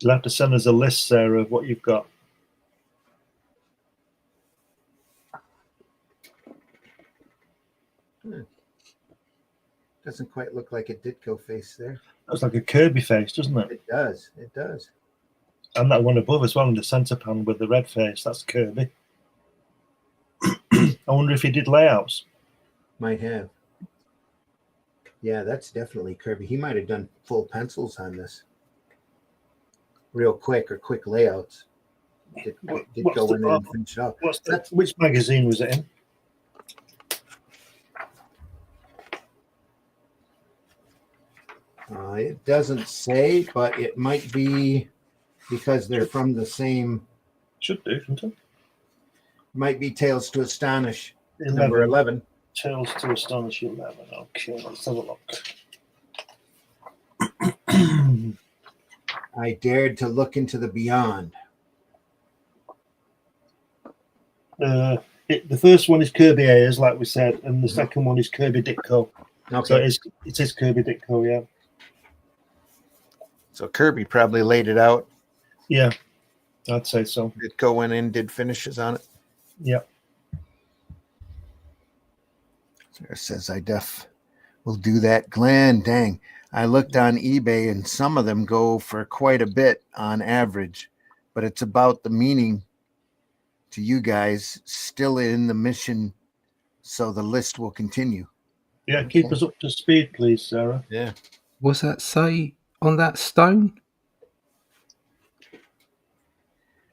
You'll have to send us a list, Sarah, of what you've got. Doesn't quite look like a Ditko face there. That's like a Kirby face, doesn't it? It does. It does. And that one above as well in the centre panel with the red face. That's Kirby. I wonder if he did layouts. Might have. Yeah, that's definitely Kirby. He might have done full pencils on this. Real quick or quick layouts. Did go in and finish it off. Which magazine was it in? It doesn't say, but it might be because they're from the same. Should do, shouldn't it? Might be Tales to Astonish, number 11. Tales to Astonish 11. Okay, let's have a look. I dared to look into the beyond. The first one is Kirby Ayers, like we said, and the second one is Kirby Ditko. Okay. So it is Kirby Ditko, yeah. So Kirby probably laid it out. Yeah, I'd say so. Ditko went in, did finishes on it. Yeah. Sarah says, I will do that. Glenn, dang. I looked on eBay and some of them go for quite a bit on average, but it's about the meaning to you guys still in the mission, so the list will continue. Yeah, keep us up to speed, please, Sarah. Yeah. What's that say on that stone? It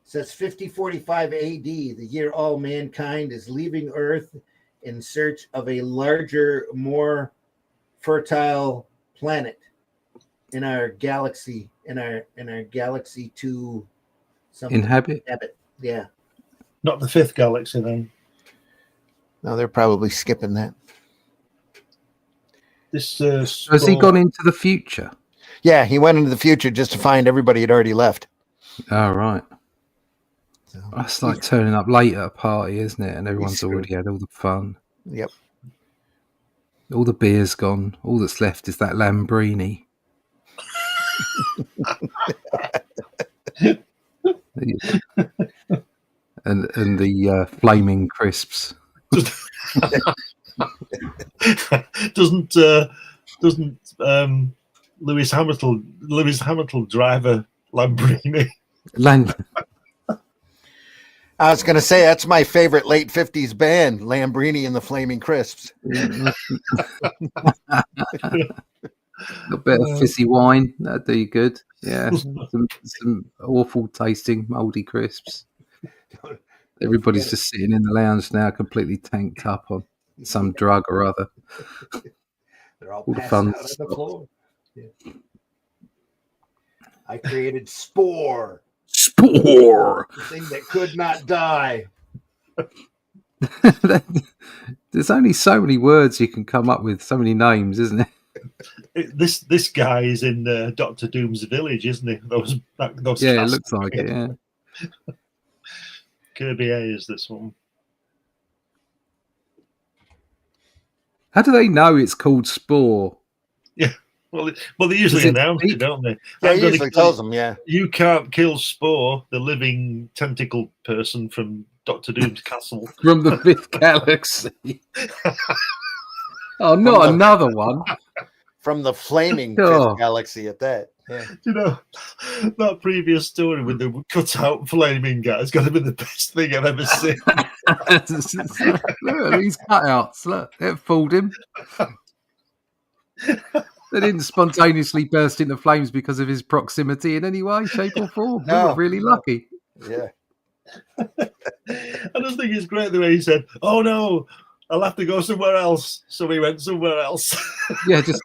says 5045 AD, the year all mankind is leaving Earth in search of a larger, more fertile planet in our galaxy, in our galaxy to Inhabit. Yeah. Not the fifth galaxy, then. No, they're probably skipping that. This Has he gone into the future? Yeah, he went into the future just to find everybody had already left. Oh, right. So, that's like turning up late at a party, isn't it? And everyone's already had all the fun. Yep. All the beer's gone. All that's left is that Lambrini. and the flaming crisps. Doesn't Lewis Hamilton drive a Lamborghini? I was going to say that's my favorite late 50s band, Lambrini and the Flaming Crisps. A bit of fizzy wine, that'd do you good. Yeah, some awful tasting mouldy crisps. Everybody's just sitting in the lounge now, completely tanked up on some drug or other. They're all the passed fun out on the floor. Yeah. I created Spore, Spore. the thing that could not die. There's only so many words you can come up with, so many names, isn't it? This guy is in Doctor Doom's village, isn't he? Those Yeah, it castles. looks like it. Yeah. Kirby A is this one. How do they know it's called Spore? Well, they usually Does it announce speak? it, don't they? Yeah, I'm he gonna usually kill- tells them, yeah. You can't kill Spore, the living tentacle person from Doctor Doom's castle. From the fifth galaxy. Oh, not From the- another one. From the flaming Oh. fifth galaxy at that. Yeah. You know, that previous story with the cut-out flaming guy has got to be the best thing I've ever seen. Look at these cutouts. Look, it fooled him. They didn't spontaneously burst into flames because of his proximity in any way, shape, or form. We No. were really lucky. Yeah. I just think it's great the way he said, "Oh no, I'll have to go somewhere else." So he went somewhere else. Yeah, just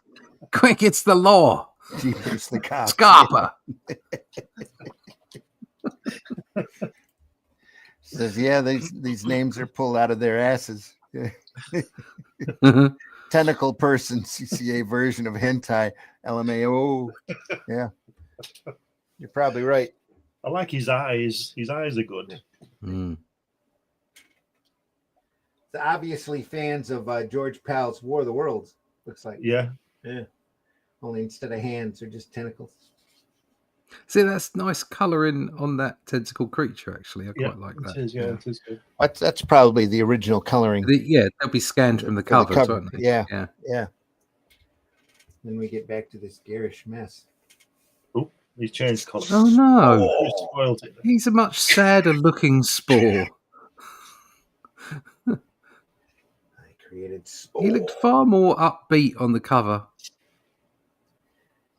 quick, it's the law. Jeepers the cops. Scarpa. Says, yeah, these names are pulled out of their asses. Yeah. Tentacle person, CCA version of hentai, LMAO. Yeah. You're probably right. I like his eyes. His eyes are good. Mm. It's obviously fans of George Pal's War of the Worlds. Looks like. Yeah. Yeah. Only instead of hands, they're just tentacles. See, that's nice colouring on that tentacle creature, actually. I Yeah, quite like that. it is. Yeah, it is good. That's probably the original coloring. Yeah, they'll be scanned from the For the covers, cover, won't they? yeah. Yeah. Yeah. Then we get back to this garish mess. Oh, he's changed colour. Oh, no. He spoiled it. He's a much sadder looking Spore. I created Spore. He looked far more upbeat on the cover.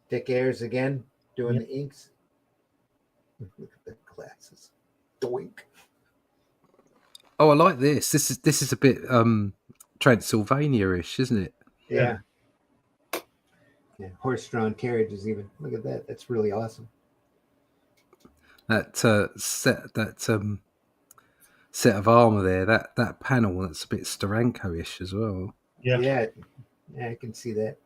Dick Ayers again doing Yep. the inks. Look at the glasses. Doink. Oh, I like this. This is a bit Transylvania-ish, isn't it? Yeah. Yeah. Horse-drawn carriages even. Look at that. That's really awesome. That set of armor there, that panel, that's a bit Steranko-ish as well. Yeah. Yeah. Yeah, I can see that.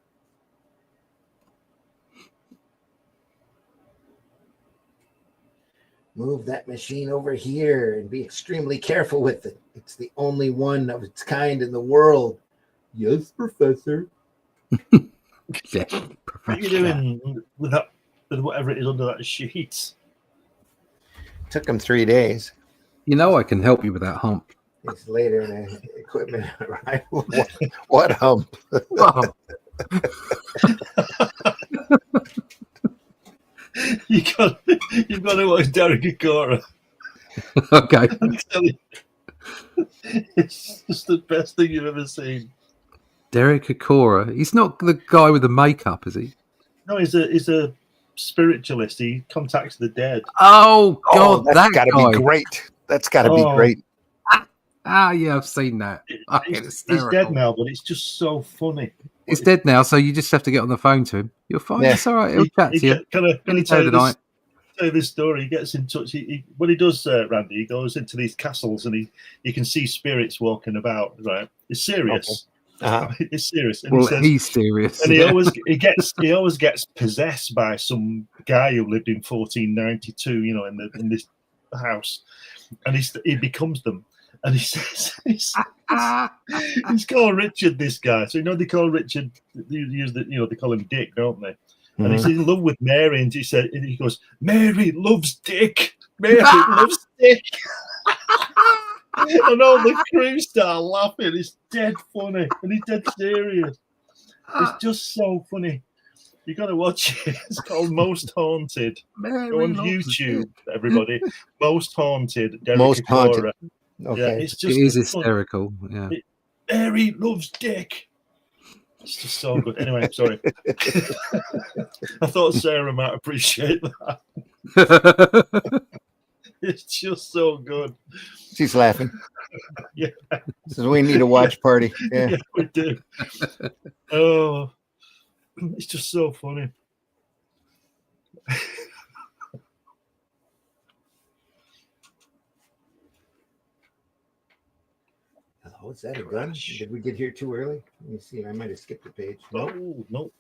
Move that machine over here and be extremely careful with it. It's the only one of its kind in the world. Yes, Professor. Yeah, What are you doing with that? With whatever it is under that sheet? Took him 3 days. You know I can help you with that hump. It's later in the equipment arrival. What hump? Wow. You've got to watch Derek Akora. Okay. I'm telling you, it's just the best thing you've ever seen. Derek Akora. He's not the guy with the makeup, is he? No, he's a spiritualist. He contacts the dead. Oh God, that's that got to guy. be great. That's got to Oh. be great. Ah, yeah, I've seen that. Fucking He's hysterical. dead now, but it's just so funny. He's dead now, so you just have to get on the phone to him. You're fine. Yeah. It's all right. He'll chat to you. Can I Any tell day you of the night. tell you this story? He gets in touch. What he does, Randy, he goes into these castles and he can see spirits walking about. Right? It's serious. Uh-huh. It's serious. And Well, he says, he's serious. and he always gets possessed by some guy who lived in 1492. You know, in this house, and he becomes them. And he says he's called Richard. This guy, so they call Richard. They call him Dick, don't they? And he's in love with Mary, and he goes, "Mary loves Dick. Mary loves Dick." And all the crew start laughing. It's dead funny, and he's dead serious. It's just so funny. You got to watch it. It's called Most Haunted. Go on YouTube, everybody. Most Haunted. Derek Most Haunted. Akora. Okay. Yeah, it's It just is fun. hysterical. Yeah. Mary loves Dick. It's just so good. Anyway, sorry. I thought Sarah might appreciate that. It's just so good. She's laughing. Yeah. So we need a watch party. Yeah. Yeah, we do. Oh, it's just so funny. Oh, is that a gun? Did we get here too early? Let me see. I might have skipped a page. Oh, no.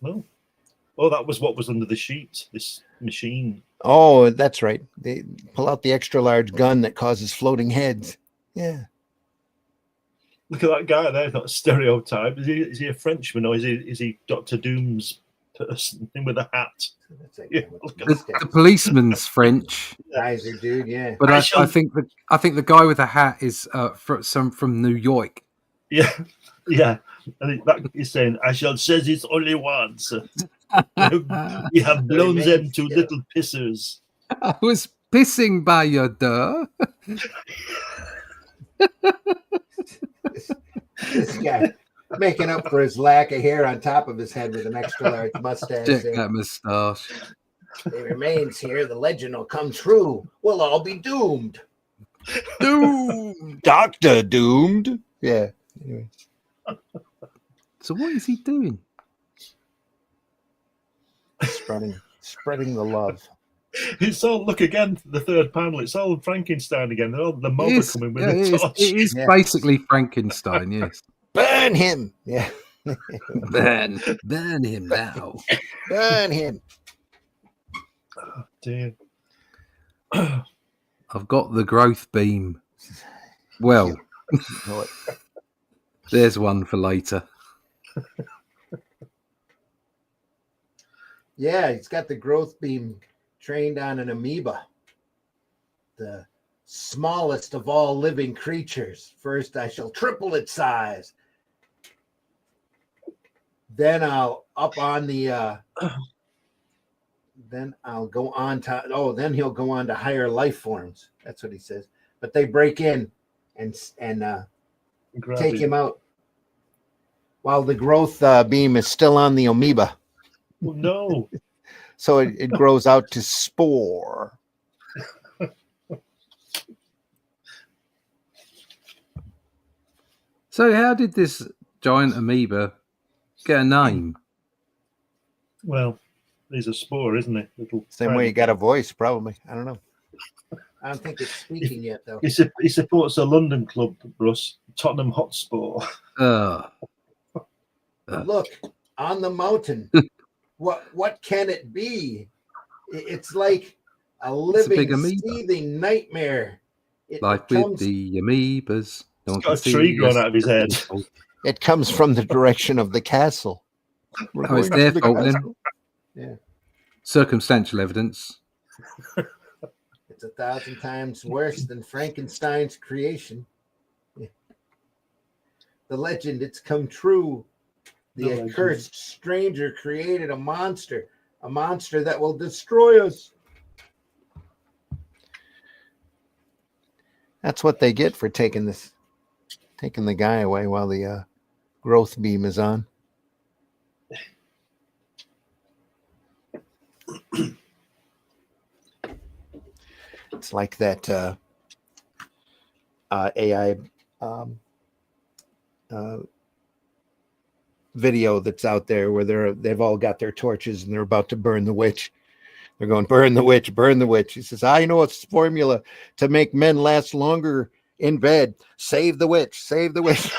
Oh, that was what was under the sheet. This machine. Oh, that's right. They pull out the extra large gun that causes floating heads. Yeah. Look at that guy there. Not a stereotype. Is he a Frenchman or is he Doctor Doom's person with a hat? That's like Yeah, The policeman's French, Geyser, dude. Yeah. but I think the guy with the hat is from New York. Yeah. And he's saying, "I shall say this only once. We have blown them to little pissers." I was pissing by your door. This guy making up for his lack of hair on top of his head with an extra large mustache. Check that moustache. He remains here. The legend will come true. We'll all be doomed. Doomed. Doctor Doomed. Yeah. Anyway. So what is he doing? Spreading the love. It's all, look again, the third panel. It's all Frankenstein again. They're all the mob are coming with a torch. It is basically Frankenstein, yes. Burn him. Yeah. Burn him now. Burn him. Oh, dear. I've got the growth beam. Well, there's one for later. Yeah, he's got the growth beam trained on an amoeba, the smallest of all living creatures. First, I shall triple its size. Then I'll up on the. Then I'll go on to. Oh, then he'll go on to higher life forms. That's what he says. But they break in and take him out while the growth beam is still on the amoeba. Oh, no. So it grows out to spore. So how did this giant amoeba get a name? Well, he's a spore, isn't he? Same way you got a voice, probably. I don't know. I don't think it's speaking yet, though. He supports a London club, Russ, Tottenham Hotspur. Look, on the mountain. What can it be? It's like a living, seething nightmare. Like with the amoebas. He's got a tree growing out of his head. It comes from the direction of the castle. Oh, it's their fault then. Yeah. Circumstantial evidence. It's 1,000 times worse than Frankenstein's creation. Yeah. The legend, it's come true. The accursed stranger created a monster that will destroy us. That's what they get for taking the guy away while the growth beam is on. It's like that AI video that's out there where they've all got their torches and they're about to burn the witch. They're going, burn the witch, burn the witch. He says, I know it's formula to make men last longer in bed. Save the witch, save the witch.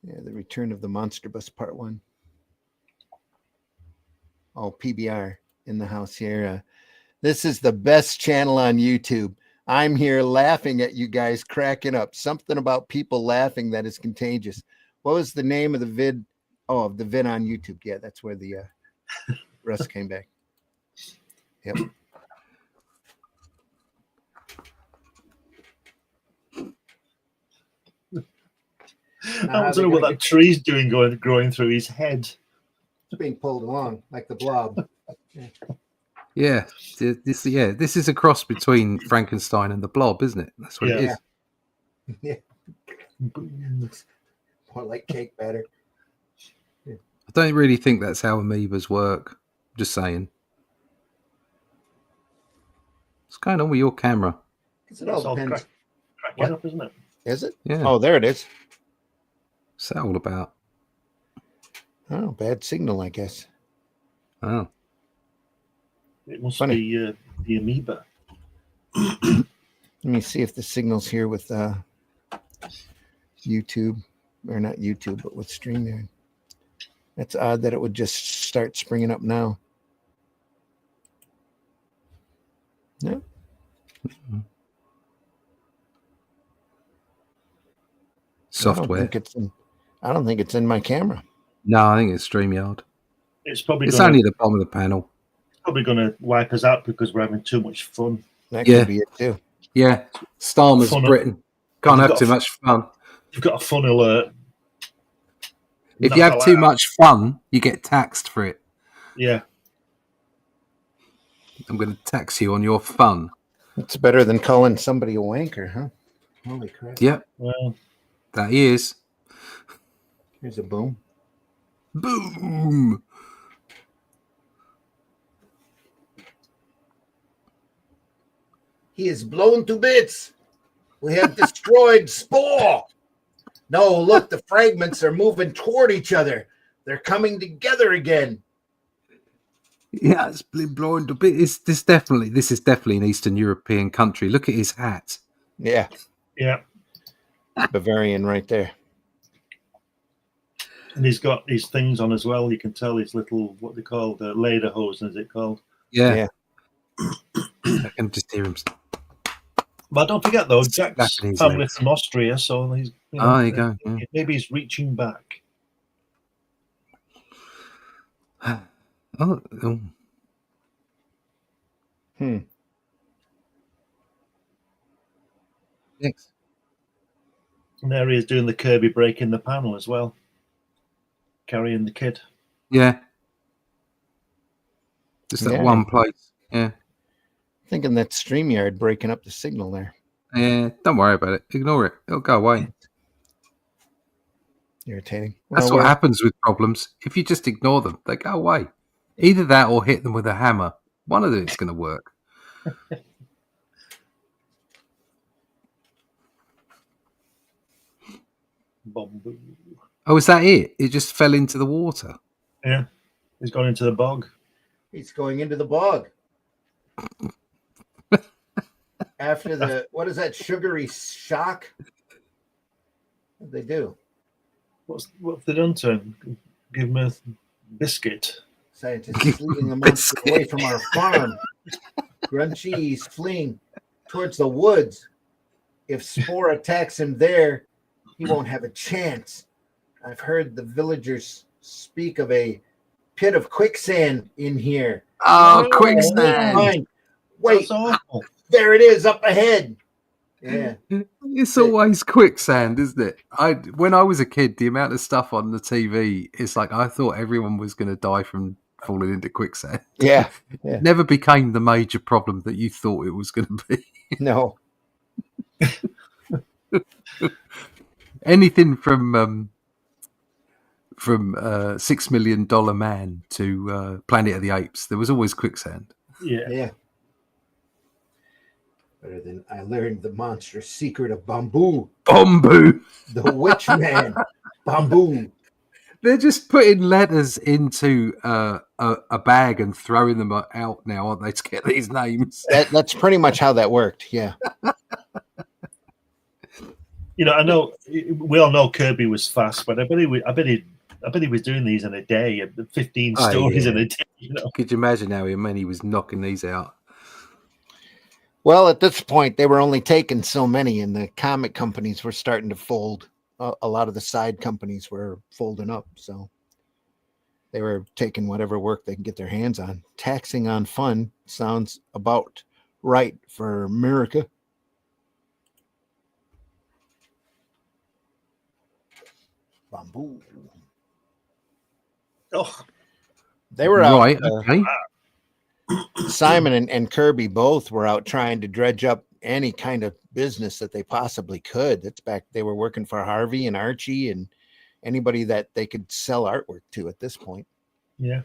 Yeah, the Return of the Monsterbus Part 1. Oh, PBR in the house here. This is the best channel on YouTube. I'm here laughing at you guys, cracking up. Something about people laughing that is contagious. What was the name of the vid? Oh, of the vid on YouTube. Yeah, that's where the Russ came back. Yep. I want to know what that tree's doing growing through his head. It's being pulled along like the blob. Yeah, this is a cross between Frankenstein and the Blob, isn't it? That's what it is. Yeah. More like cake batter. Yeah. I don't really think that's how amoebas work. Just saying. What's going on with your camera? It's all cracking up, isn't it? Is it? Yeah. Oh, there it is. What's that all about? Oh, bad signal, I guess. Oh. It must Funny. be the amoeba. Let me see if the signal's here with YouTube, or not YouTube, but with StreamYard. That's odd that it would just start springing up now. No. Software. I don't think it's in my camera. No, I think it's StreamYard. It's probably It's only at the bottom of the panel. probably going to wipe us out because we're having too much fun. That Yeah. could be it too. Yeah, Starmer's Fun- Britain. Can't You've have got too a- much fun. You've got a fun alert. If Not you have too allowed. much fun, you get taxed for it. Yeah. I'm going to tax you on your fun. It's better than calling somebody a wanker, huh? Holy crap. Yep, Well, that is. Here's a boom. Boom! He is blown to bits. We have destroyed Spore. No, look, the fragments are moving toward each other. They're coming together again. Yeah, it's been blown to bits. This is definitely an Eastern European country. Look at his hat. Yeah, yeah. Bavarian right there. And he's got these things on as well. You can tell his little, what they call the lederhosen, is it called? Yeah. I can just hear him. But don't forget, though, Jack's Slapping his family legs. from Austria, so he's, Oh, there you go. Yeah. maybe he's reaching back. Oh. Next. And there he is doing the Kirby break in the panel as well, carrying the kid. Yeah. Just that Yeah. one place. Yeah. Thinking that StreamYard breaking up the signal there. Yeah. Don't worry about it. Ignore it. It'll go away. Irritating. That's Well, what happens with problems. If you just ignore them, they go away. Either that or hit them with a hammer. One of them is going to work. Bamboo. Oh, is that it? It just fell into the water. Yeah, he's gone into the bog. He's going into the bog. After the, what is that, sugary shock? What they do? What have they done to him? Give him a biscuit. Scientists leading the monster away from our farm. Grunchy is fleeing towards the woods. If Spore attacks him there, he won't have a chance. I've heard the villagers speak of a pit of quicksand in here. Oh, quicksand. Fine. Wait, That's awful. there it is up ahead. Yeah. It's always quicksand, isn't it? When I was a kid, the amount of stuff on the TV, it's like I thought everyone was going to die from falling into quicksand. Yeah. It never became the major problem that you thought it was going to be. No. Anything from $6 Million Man to Planet of the Apes, there was always quicksand. Yeah. Yeah. Better than I learned the monstrous secret of Bamboo, Bamboo. the witch man. Bamboo. They're just putting letters into a bag and throwing them out now, aren't they, to get these names? That's pretty much how that worked. Yeah. I know we all know Kirby was fast, but I bet he was doing these in a day, 15 stories in a day. Could you imagine how many he was knocking these out? Well, at this point, they were only taking so many, and the comic companies were starting to fold. A lot of the side companies were folding up, so they were taking whatever work they can get their hands on. Taxing on fun sounds about right for America. Bamboo. Oh, They were out. Right, okay. Simon and Kirby both were out trying to dredge up any kind of business that they possibly could. That's back. They were working for Harvey and Archie and anybody that they could sell artwork to at this point. yeah.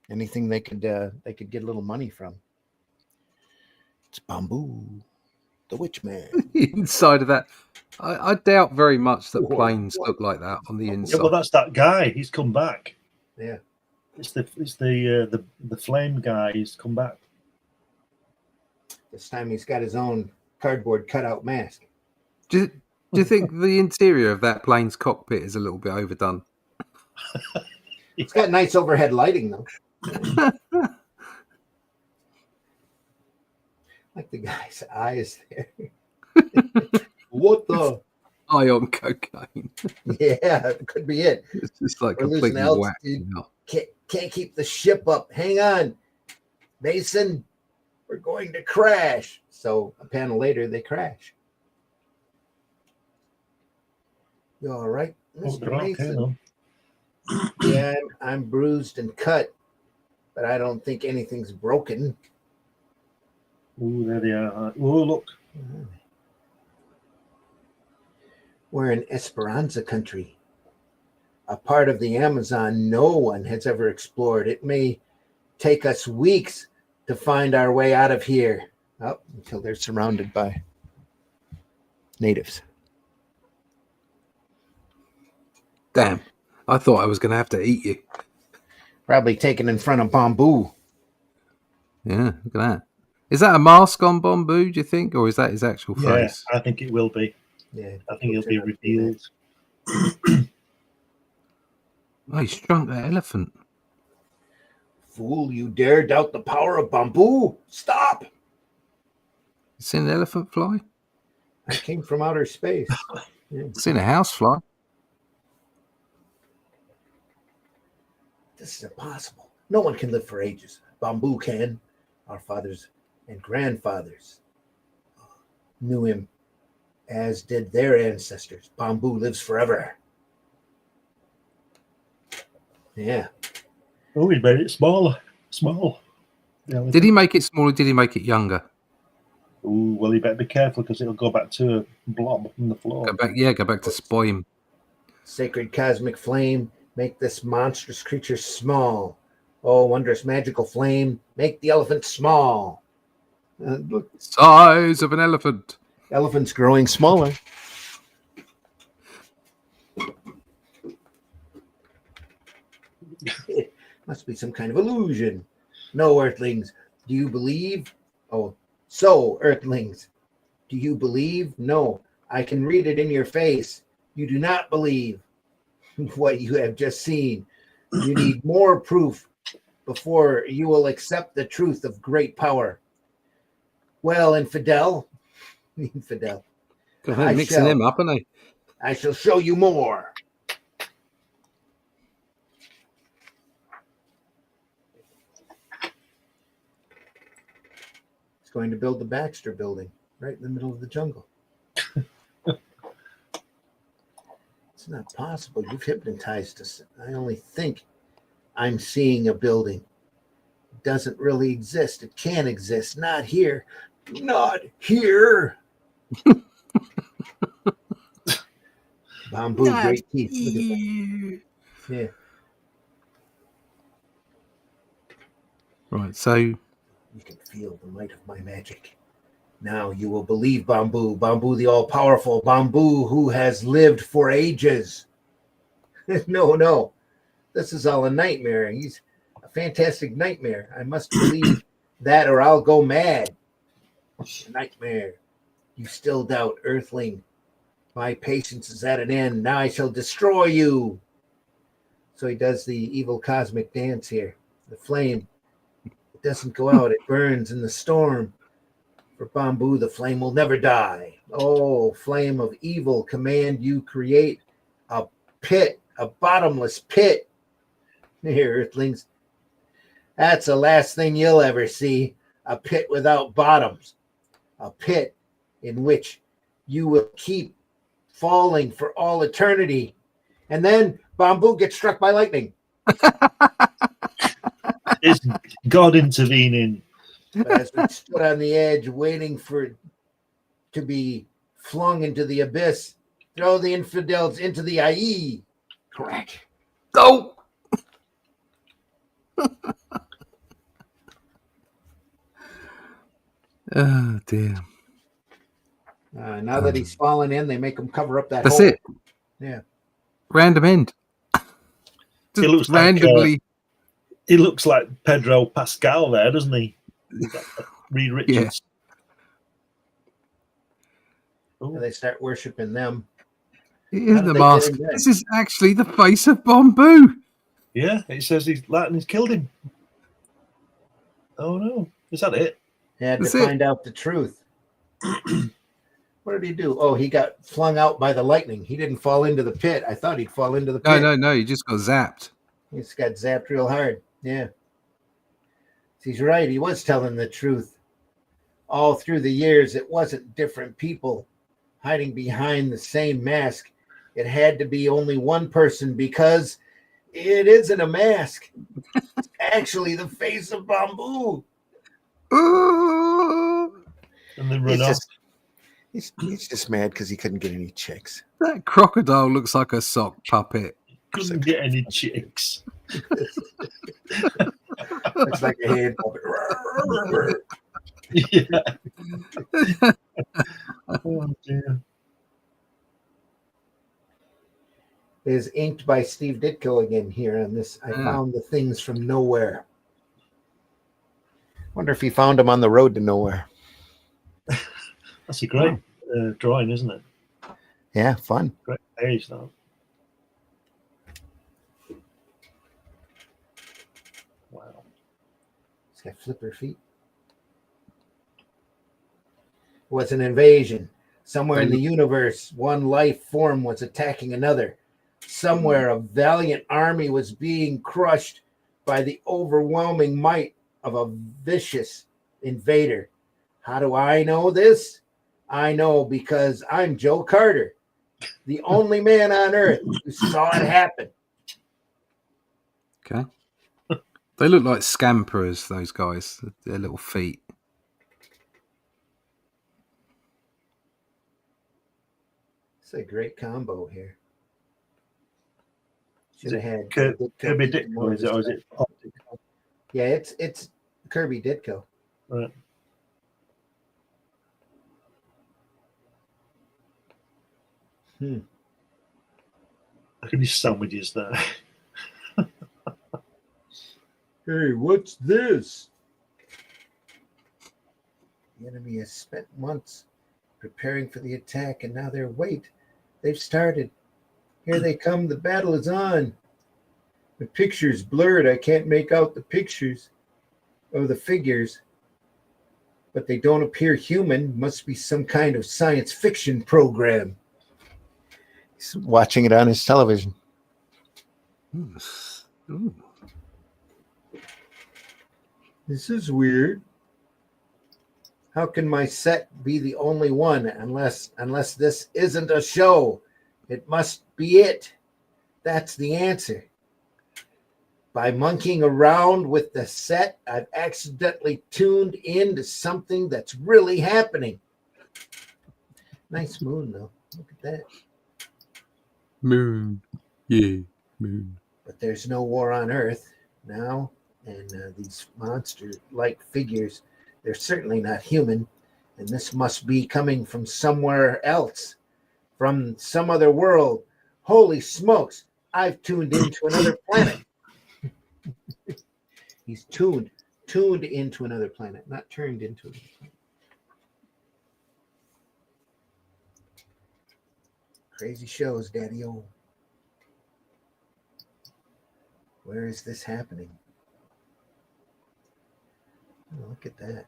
Anything they could get a little money from. It's Bamboo, the witch man. Inside of that, I doubt very much that Whoa. planes look like that on the inside. Yeah, well, that's that guy. He's come back. Yeah. It's the flame guy. He's come back. This time he's got his own cardboard cutout mask. Do you think the interior of that plane's cockpit is a little bit overdone? It's got nice overhead lighting, though. Like the guy's eyes there. What the? Eye on cocaine. Yeah, it could be it. It's just like We're losing completely whacked. altitude. Can't keep the ship up. Hang on, Mason. We're going to crash. So a panel later, they crash. You all right, Mr. Mason? Yeah, I'm bruised and cut, but I don't think anything's broken. Ooh, there they are. Oh, look. We're in Esperanza country, a part of the Amazon no one has ever explored. It may take us weeks to find our way out of here. Oh, until they're surrounded by natives. Damn. I thought I was going to have to eat you. Probably taken in front of bamboo. Yeah, look at that. Is that a mask on Bamboo, do you think? Or is that his actual face? Yeah, I think it will be. Yeah, I think it'll be revealed. Oh, he shrunk that elephant. Fool, you dare doubt the power of bamboo? Stop! You seen an elephant fly? I came from outer space. Yeah. Seen a house fly? This is impossible. No one can live for ages. Bamboo can. Our fathers and grandfathers knew him, as did their ancestors. Bamboo lives forever. Yeah. Oh, he made it smaller. Small. Yeah, Did he make it smaller? Did he make it younger? Ooh, well, you better be careful because it'll go back to a blob on the floor. Go back to spoil him. Sacred cosmic flame, make this monstrous creature small. Oh, wondrous magical flame, make the elephant small. Look, Size of an elephant. elephant's growing smaller. It must be some kind of illusion. No, Earthlings, do you believe? Oh, so, Earthlings, do you believe? No, I can read it in your face. You do not believe what you have just seen. You need more proof before you will accept the truth of great power. Well, infidel. God, they're mixing them up, aren't they? I shall show you more. He's going to build the Baxter building right in the middle of the jungle. It's not possible. You've hypnotized us. I only think I'm seeing a building. It doesn't really exist. It can't exist. Not here. Not here. Bamboo, Not great teeth. Look at that. Yeah. Right, so You can feel the might of my magic. Now you will believe Bamboo. Bamboo the all-powerful. Bamboo who has lived for ages. No. This is all a nightmare. He's a fantastic nightmare. I must believe that or I'll go mad. Nightmare. You still doubt, Earthling. My patience is at an end. Now I shall destroy you. So he does the evil cosmic dance here. The flame. It doesn't go out. It burns in the storm. For Bamboo, the flame will never die. Oh, flame of evil, command you create a pit, a bottomless pit. Here, Earthlings. That's the last thing you'll ever see. A pit without bottoms. A pit in which you will keep falling for all eternity. And then Bamboo gets struck by lightning. Is God intervening? But as we stood on the edge waiting for it to be flung into the abyss, throw the infidels into the IE. Crack. go. Oh dear. Now that he's fallen in, they make him cover up that That's hole. it. Yeah. Random end. It looks randomly. like he looks like Pedro Pascal there, doesn't he? Reed Richards. and they start worshiping them. It How isn't did the they get mask. in there? This is actually the face of Bamboo. Yeah, it says Lightning's killed him. Oh no, is that it? He had That's to it. find out the truth. What did he do? Oh, he got flung out by the lightning. He didn't fall into the pit. I thought he'd fall into the pit. No. You just got zapped. He just got zapped real hard. Yeah. He's right. He was telling the truth. All through the years, it wasn't different people hiding behind the same mask. It had to be only one person because it isn't a mask. It's actually the face of Bamboo. Ooh, And they run off. He's just mad because he couldn't get any chicks. that crocodile looks like a sock puppet. Couldn't get any chicks. Looks like a hand puppet. Yeah. Oh dear. It is inked by Steve Ditko again here on this. I found the things from nowhere. Wonder if he found them on the road to nowhere. That's a great drawing, isn't it? Yeah, fun. Great page, though. Wow. He's got flipper feet. It was an invasion. Somewhere in the universe, one life form was attacking another. Somewhere, a valiant army was being crushed by the overwhelming might of a vicious invader. How do I know this? I know because I'm Joe Carter, the only man on earth who saw it happen. Okay. They look like scamperers, those guys. Their little feet. It's a great combo here. Should have had Kirby Ditko, is it? Or is it? Yeah, it's Kirby Ditko. Right. Look at these sandwiches there. Hey, what's this? The enemy has spent months preparing for the attack, and now they've started. Here they come. The battle is on. The picture's blurred. I can't make out the pictures of the figures, but they don't appear human. Must be some kind of science fiction program. He's watching it on his television. Ooh. This is weird. How can my set be the only one unless this isn't a show? It must be it. That's the answer. By monkeying around with the set, I've accidentally tuned into something that's really happening. Nice moon, though. Look at that. Moon. Yeah, moon. But there's no war on Earth now, and these monster-like figures, they're certainly not human, and this must be coming from somewhere else, from some other world. Holy smokes, I've tuned into another planet. He's tuned into another planet, not turned into another planet. Crazy shows, Daddy-O. Where is this happening? Oh, look at that.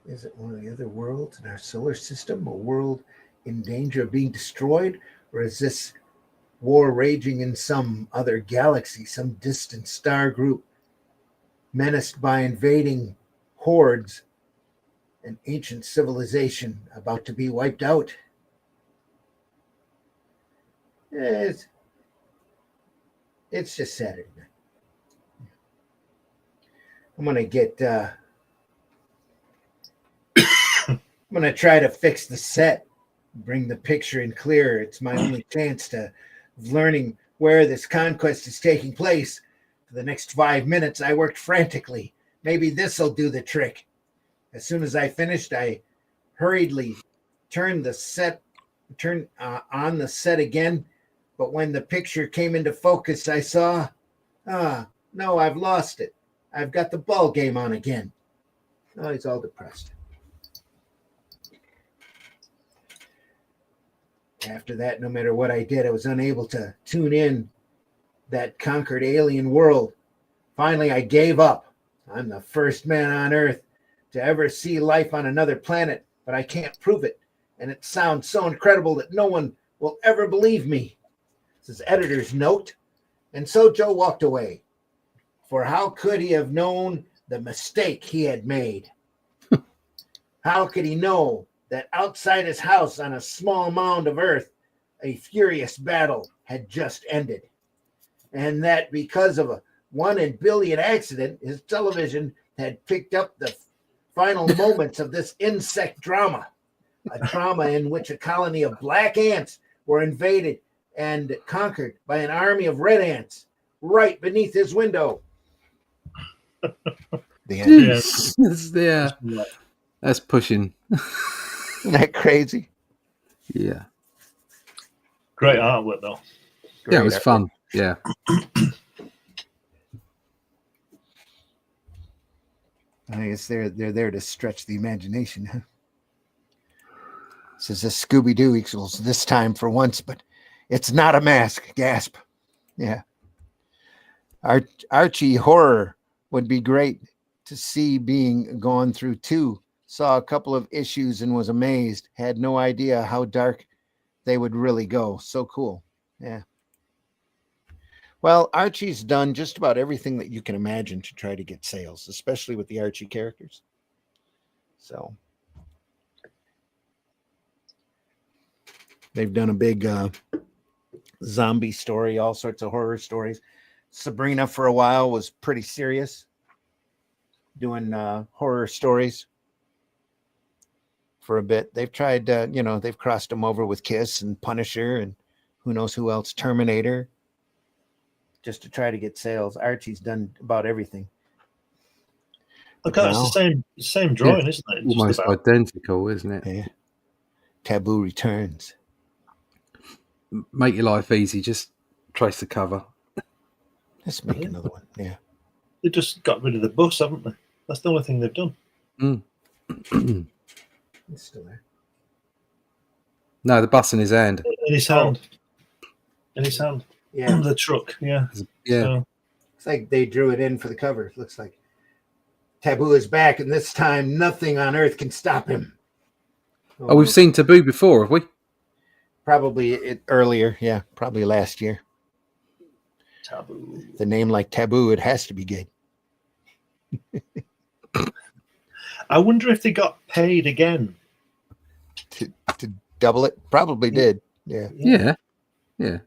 Is it one of the other worlds in our solar system? A world in danger of being destroyed? Or is this war raging in some other galaxy, some distant star group, menaced by invading hordes, an ancient civilization about to be wiped out? It's just Saturday night. I'm going to get... I'm going to try to fix the set, bring the picture in clearer. It's my only chance of learning where this conquest is taking place. For the next 5 minutes, I worked frantically. Maybe this will do the trick. As soon as I finished, I hurriedly turned on the set again. But when the picture came into focus, I saw, no, I've lost it. I've got the ball game on again. Oh, he's all depressed. After that, no matter what I did, I was unable to tune in that conquered alien world. Finally, I gave up. I'm the first man on Earth to ever see life on another planet, but I can't prove it. And it sounds so incredible that no one will ever believe me. This is editor's note. And so Joe walked away. For how could he have known the mistake he had made? How could he know that outside his house on a small mound of earth, a furious battle had just ended? And that because of a 1 in a billion accident, his television had picked up the final moments of this insect drama, a drama in which a colony of black ants were invaded and conquered by an army of red ants right beneath his window. The end. Yeah. That's pushing. Isn't that crazy? Yeah. Great artwork, though. Yeah, it was fun. Yeah. I guess they're there to stretch the imagination. Huh? Says this Scooby-Doo equals this time for once, but it's not a mask. Gasp. Yeah. Archie horror would be great to see being gone through too. Saw a couple of issues and was amazed. Had no idea how dark they would really go. So cool. Yeah. Well, Archie's done just about everything that you can imagine to try to get sales, especially with the Archie characters. So they've done a big zombie story, all sorts of horror stories. Sabrina for a while was pretty serious, doing horror stories for a bit. They've tried, they've crossed them over with Kiss and Punisher and who knows who else, Terminator, just to try to get sales. Archie's done about everything. Look, it's the same drawing, isn't it? Almost identical, isn't it? Yeah. Taboo returns. Make your life easy. Just trace the cover. Let's make another one. Yeah. They just got rid of the bus, haven't they? That's the only thing they've done. It's still there. No, the bus in his hand. In his hand. In his hand. Yeah. The truck. Yeah. Yeah. So, It's like they drew it in for the cover. It looks like Taboo is back, and this time nothing on earth can stop him. Oh, we've seen Taboo before, have we? Probably earlier. Yeah, probably last year. Taboo. The name like Taboo, it has to be good. I wonder if they got paid again. To double it? Probably did. Yeah. Yeah.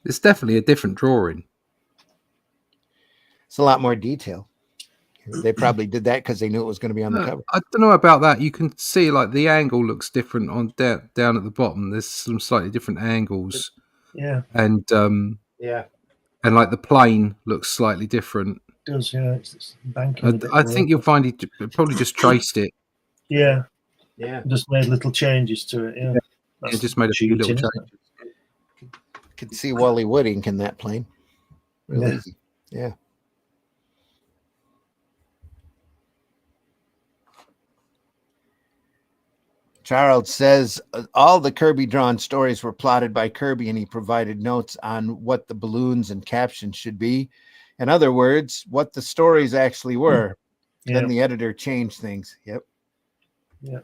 It's definitely a different drawing. It's a lot more detail. They probably did that because they knew it was going to be on the cover. I don't know about that. You can see like the angle looks different on down at the bottom. There's some slightly different angles. Yeah. And Yeah. and like the plane looks slightly different. It does, yeah. It's banking. I think you'll find he probably just traced it. Yeah. Yeah. Just made little changes to it, yeah. It just made a few little cheating, changes. Could see Wally Wood ink in that plane. Real Yeah. easy. Yeah. Charles says all the Kirby drawn stories were plotted by Kirby, and he provided notes on what the balloons and captions should be. In other words, what the stories actually were. Yeah. Then the editor changed things. Yep. Yeah.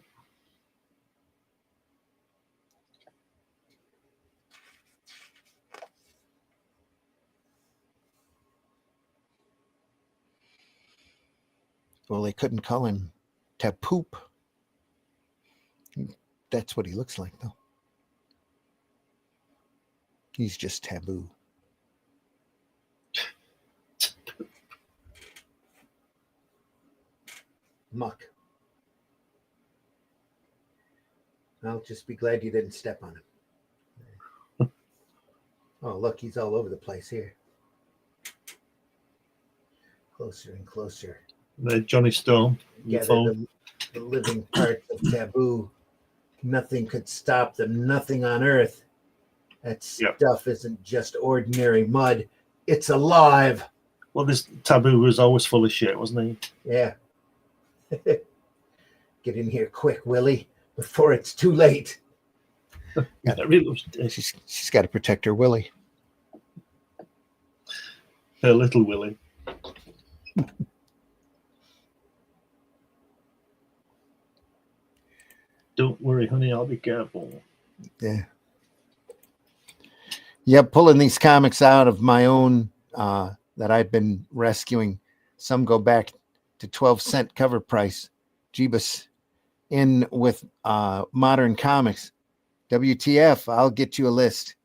Well, they couldn't call him Tapoop. That's what he looks like, though. He's just Taboo. Muck. I'll just be glad you didn't step on him. Oh, look, he's all over the place here. Closer and closer. The Johnny Storm. Gather the living parts of Taboo. Nothing could stop them. Nothing on earth. That stuff isn't just ordinary mud. It's alive. Well, this Taboo was always full of shit, wasn't he? Yeah. Get in here quick, Willie, before it's too late. Yeah, that really was She's got to protect her Willie. her little Willie. Don't worry, honey, I'll be careful. Yeah. Yep, pulling these comics out of my own that I've been rescuing. Some go back to 12-cent cover price. Jeebus. In with modern comics. WTF, I'll get you a list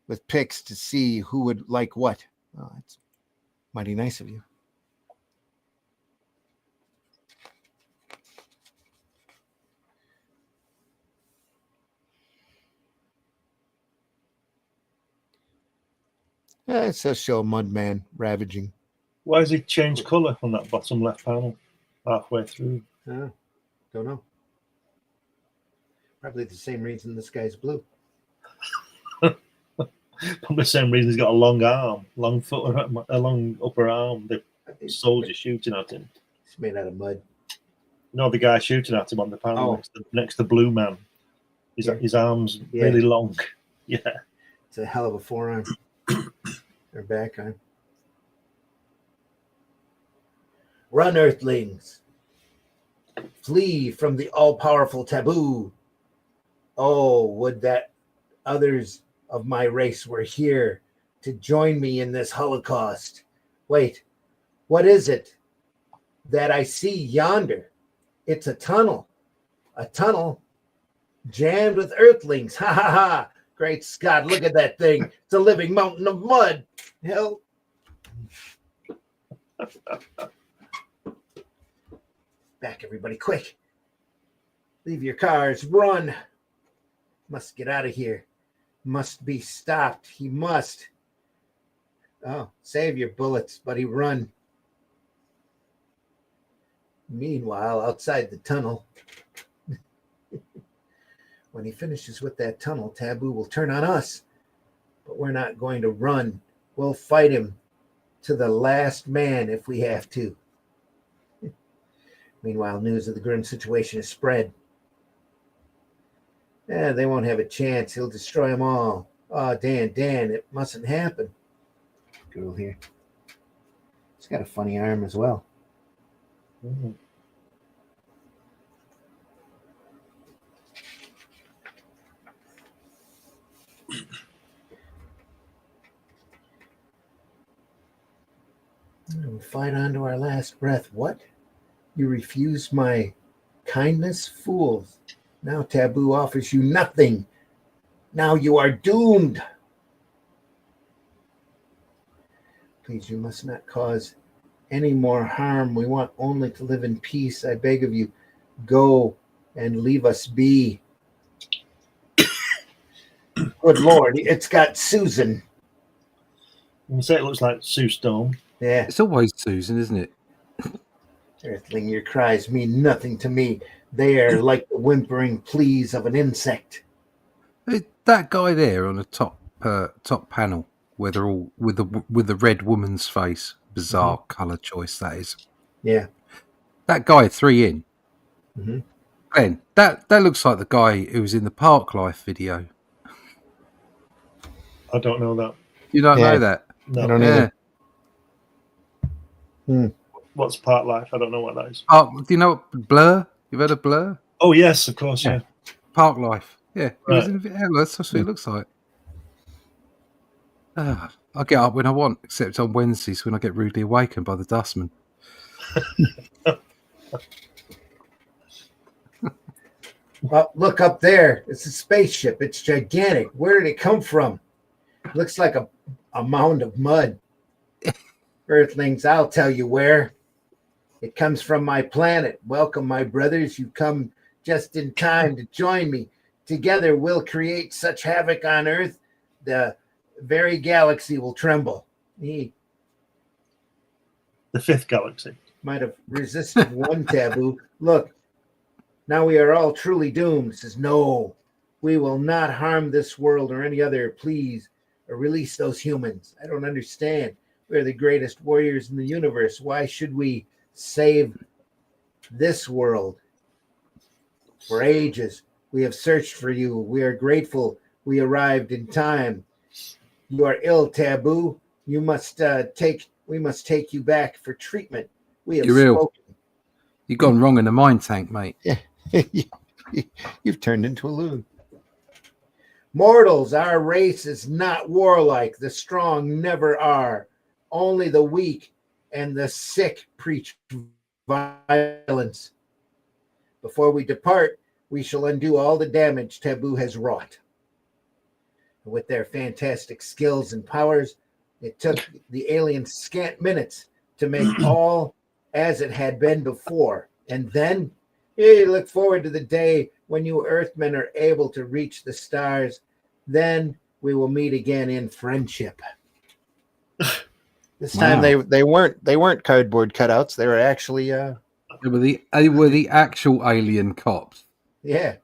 with pics to see who would like what. Oh, that's mighty nice of you. Yeah, it says show Mudman ravaging. Why has he changed colour on that bottom left panel halfway through? Don't know. Probably the same reason this guy's blue. Probably the same reason he's got a long arm, long foot, a long upper arm. The soldier shooting at him. It's made out of mud. No, the guy shooting at him on the panel next to Blue Man. His arms really long. Yeah. It's a hell of a forearm. Or back arm. Run, Earthlings. Flee from the all-powerful Taboo. Oh, would that others of my race were here to join me in this holocaust. Wait, what is it that I see yonder? It's a tunnel jammed with Earthlings. Ha ha ha. Great Scott, look at that thing. It's a living mountain of mud. Hell. Back, everybody, quick. Leave your cars, run. Must get out of here. Must be stopped. He must. Oh, save your bullets, buddy, run. Meanwhile, outside the tunnel, when he finishes with that tunnel, Taboo will turn on us. But we're not going to run. We'll fight him to the last man if we have to. Meanwhile, news of the grim situation is spread. They won't have a chance. He'll destroy them all. Oh, Dan, it mustn't happen. Girl here. He's got a funny arm as well. Mm-hmm. We'll fight on to our last breath. What? You refuse my kindness? Fools. Now Taboo offers you nothing. Now you are doomed. Please, you must not cause any more harm. We want only to live in peace. I beg of you, go and leave us be. Good Lord, it's got Susan. You say it looks like Sue Stone. Yeah. It's always Susan, isn't it? Earthling, your cries mean nothing to me. They are like the whimpering pleas of an insect. That guy there on the top panel, where they're all with the red woman's face, bizarre color choice that is. Yeah, that guy 3 in. Mm-hmm. Glenn, that looks like the guy who was in the Park Life video. I don't know that. You don't know that? No. I don't either. What's Park Life? I don't know what that is. Oh, do you know what Blur? You've heard of Blur? Oh yes, of course. Yeah. Park Life. Yeah, Right. he was in the video. That's what it looks like. I get up when I want, except on Wednesdays when I get rudely awakened by the dustman. Well, look up there. It's a spaceship. It's gigantic. Where did it come from? It looks like a mound of mud. Earthlings, I'll tell you where. It comes from my planet. Welcome, my brothers. You come just in time to join me. Together, we'll create such havoc on Earth, the very galaxy will tremble. He The fifth galaxy. might have resisted one Taboo. Look, now we are all truly doomed. Says, no, we will not harm this world or any other. Please release those humans. I don't understand. We're the greatest warriors in the universe. Why should we save this world? For ages, we have searched for you. We are grateful we arrived in time. You are ill, Taboo. We must take you back for treatment. We have You're ill. spoken. You've gone wrong in the mind tank, mate. You've turned into a loon. Mortals, our race is not warlike. The strong never are. Only the weak and the sick preach violence. Before we depart, we shall undo all the damage Taboo has wrought. With their fantastic skills and powers, it took the aliens scant minutes to make all as it had been before. And then, look forward to the day when you Earthmen are able to reach the stars. Then we will meet again in friendship. This time they weren't cardboard cutouts. They were actually They were the actual alien cops. Yeah.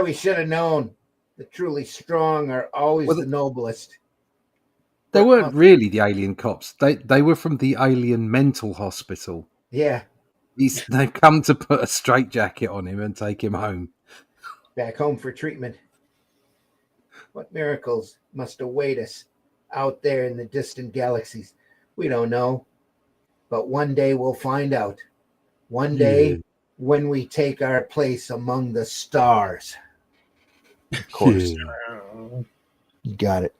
We should have known. The truly strong are always the noblest. They weren't really the alien cops. They were from the alien mental hospital. Yeah. They've come to put a straitjacket on him and take him home. Back home for treatment. What miracles must await us out there in the distant galaxies? We don't know. But one day we'll find out. One day when we take our place among the stars. Of course. You got it.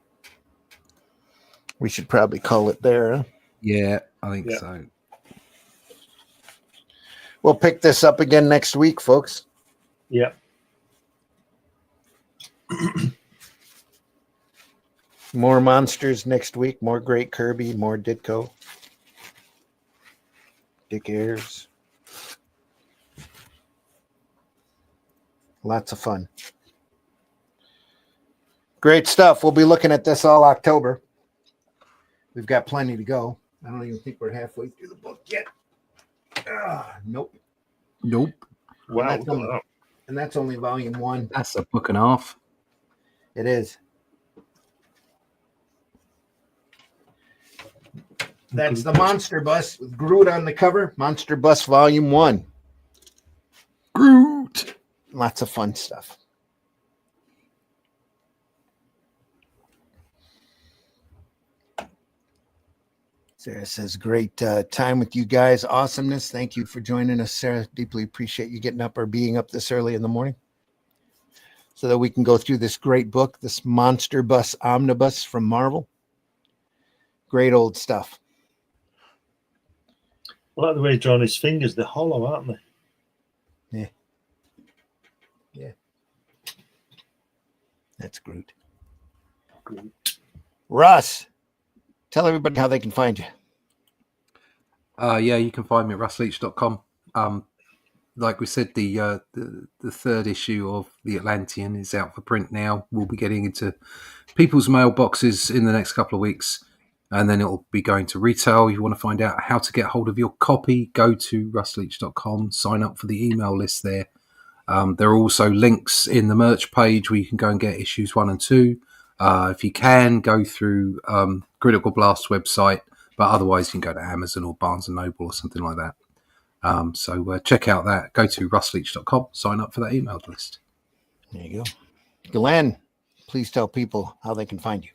We should probably call it there. Huh? Yeah, I think so. We'll pick this up again next week, folks. Yeah. More monsters next week. More great Kirby. More Ditko. Dick Ayers. Lots of fun. Great stuff. We'll be looking at this all October. We've got plenty to go. I don't even think we're halfway through the book yet. Nope. Wow. And that's only volume 1. That's a book and a half. It is. That's the Monsterbus with Groot on the cover. Monsterbus volume 1. Groot. Lots of fun stuff. Sarah says, great time with you guys. Awesomeness. Thank you for joining us, Sarah. Deeply appreciate you getting up or being up this early in the morning so that we can go through this great book, this Monsterbus Omnibus from Marvel. Great old stuff. I like the way he's drawn his fingers. They're hollow, aren't they? Yeah. Yeah. That's Groot. Russ, tell everybody how they can find you. Yeah, you can find me at russleach.com. Like we said, the third issue of The Atlantean is out for print now. We'll be getting into people's mailboxes in the next couple of weeks, and then it'll be going to retail. You want to find out how to get hold of your copy, go to russleach.com, sign up for the email list there. There are also links in the merch page where you can go and get issues 1 and 2. If you can, go through Critical Blast's website, but otherwise you can go to Amazon or Barnes & Noble or something like that. So check out that. Go to russleach.com, sign up for that email list. There you go. Glenn, please tell people how they can find you.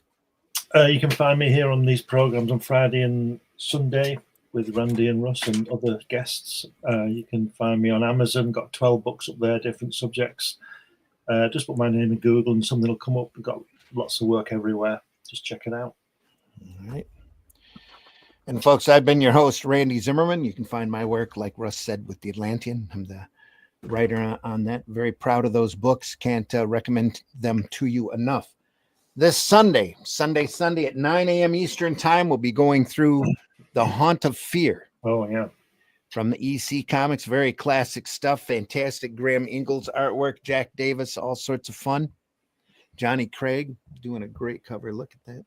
You can find me here on these programs on Friday and Sunday with Randy and Russ and other guests. You can find me on Amazon. Got 12 books up there, different subjects. Just put my name in Google and something will come up. We've got lots of work everywhere. Just check it out. All right. And folks, I've been your host, Randy Zimmerman. You can find my work, like Russ said, with The Atlantean. I'm the writer on that. Very proud of those books. Can't recommend them to you enough. This Sunday at 9 a.m. Eastern time, we'll be going through The Haunt of Fear. Oh, yeah. From the EC Comics. Very classic stuff. Fantastic Graham Ingalls artwork. Jack Davis, all sorts of fun. Johnny Craig doing a great cover. Look at that.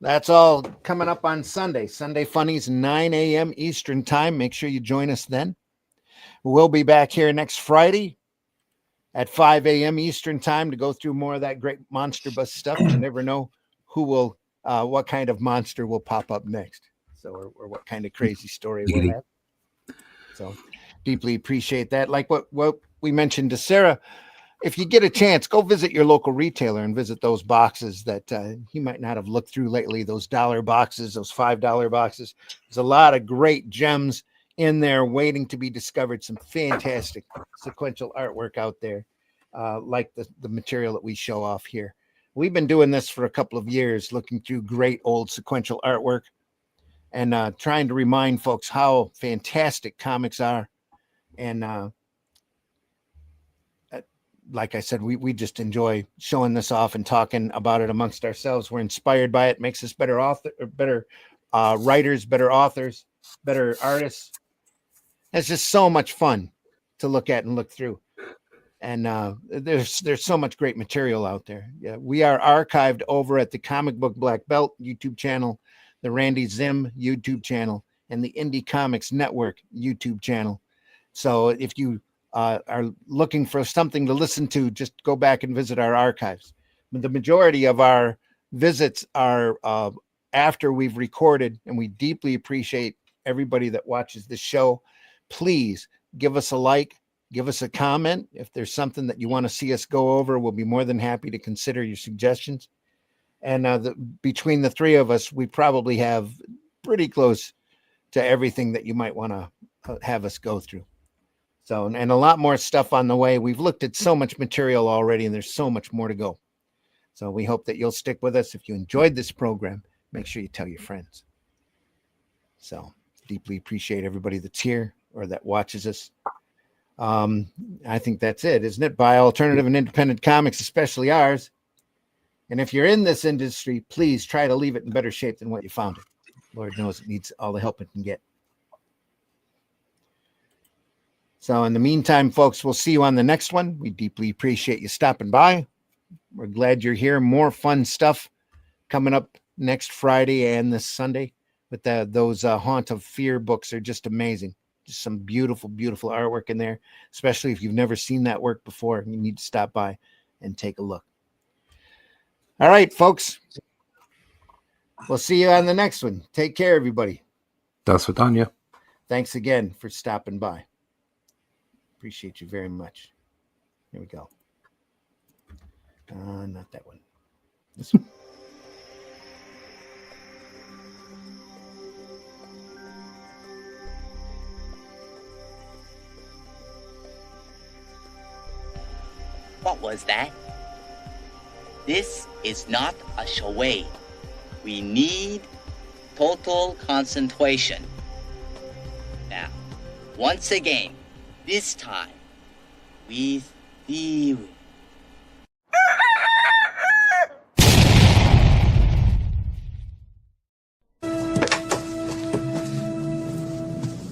That's all coming up on Sunday. Sunday Funnies, 9 a.m. Eastern time. Make sure you join us then. We'll be back here next Friday at 5 a.m. Eastern time to go through more of that great Monsterbus stuff. You never know who will, what kind of monster will pop up next. So, or what kind of crazy story we'll have. So deeply appreciate that. Like what we mentioned to Sarah, if you get a chance, go visit your local retailer and visit those boxes that you might not have looked through lately, those dollar boxes, those $5 boxes. There's a lot of great gems in there waiting to be discovered. Some fantastic sequential artwork out there, like the material that we show off here. We've been doing this for a couple of years, looking through great old sequential artwork and trying to remind folks how fantastic comics are. And like I said, we just enjoy showing this off and talking about it amongst ourselves. We're inspired by it. Makes us better writers, better authors, better artists. It's just so much fun to look at and look through. And there's so much great material out there. Yeah, we are archived over at the Comic Book Black Belt YouTube channel, the Randy Zim YouTube channel, and the Indie Comics Network YouTube channel. So if you are looking for something to listen to, just go back and visit our archives. The majority of our visits are after we've recorded, and we deeply appreciate everybody that watches the show. Please give us a like, give us a comment. If there's something that you want to see us go over, we'll be more than happy to consider your suggestions. And between the three of us, we probably have pretty close to everything that you might want to have us go through. So, and a lot more stuff on the way. We've looked at so much material already, and there's so much more to go. So we hope that you'll stick with us. If you enjoyed this program, make sure you tell your friends. So deeply appreciate everybody that's here or that watches us. I think that's it, isn't it? Buy alternative and independent comics, especially ours. And if you're in this industry, please try to leave it in better shape than what you found it. Lord knows it needs all the help it can get. So in the meantime, folks, we'll see you on the next one. We deeply appreciate you stopping by. We're glad you're here. More fun stuff coming up next Friday and this Sunday. But those Haunt of Fear books are just amazing. Just some beautiful, beautiful artwork in there, especially if you've never seen that work before. You need to stop by and take a look. All right, folks. We'll see you on the next one. Take care, everybody. Das Vidania. Thanks again for stopping by. Appreciate you very much. Here we go. Not that one. This one. What was that? This is not a charade. We need total concentration. Now, once again, this time with you.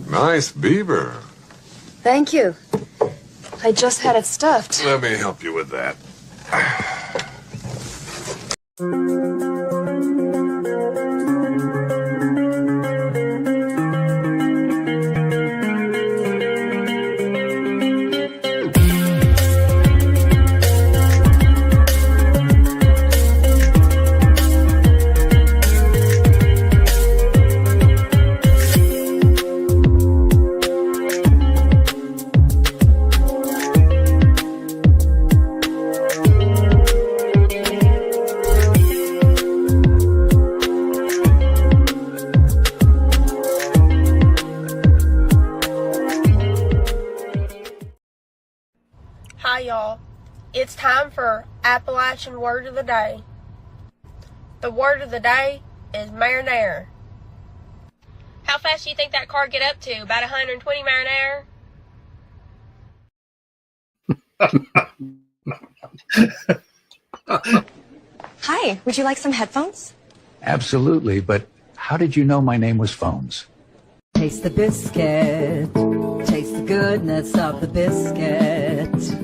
Nice beaver. Thank you. I just had it stuffed. Let me help you with that. Hi y'all, it's time for Appalachian Word of the Day. The word of the day is marinara. How fast do you think that car get up to? About 120 marinara? Hi, would you like some headphones? Absolutely, but how did you know my name was Phones? Taste the biscuit. Taste the goodness of the biscuit.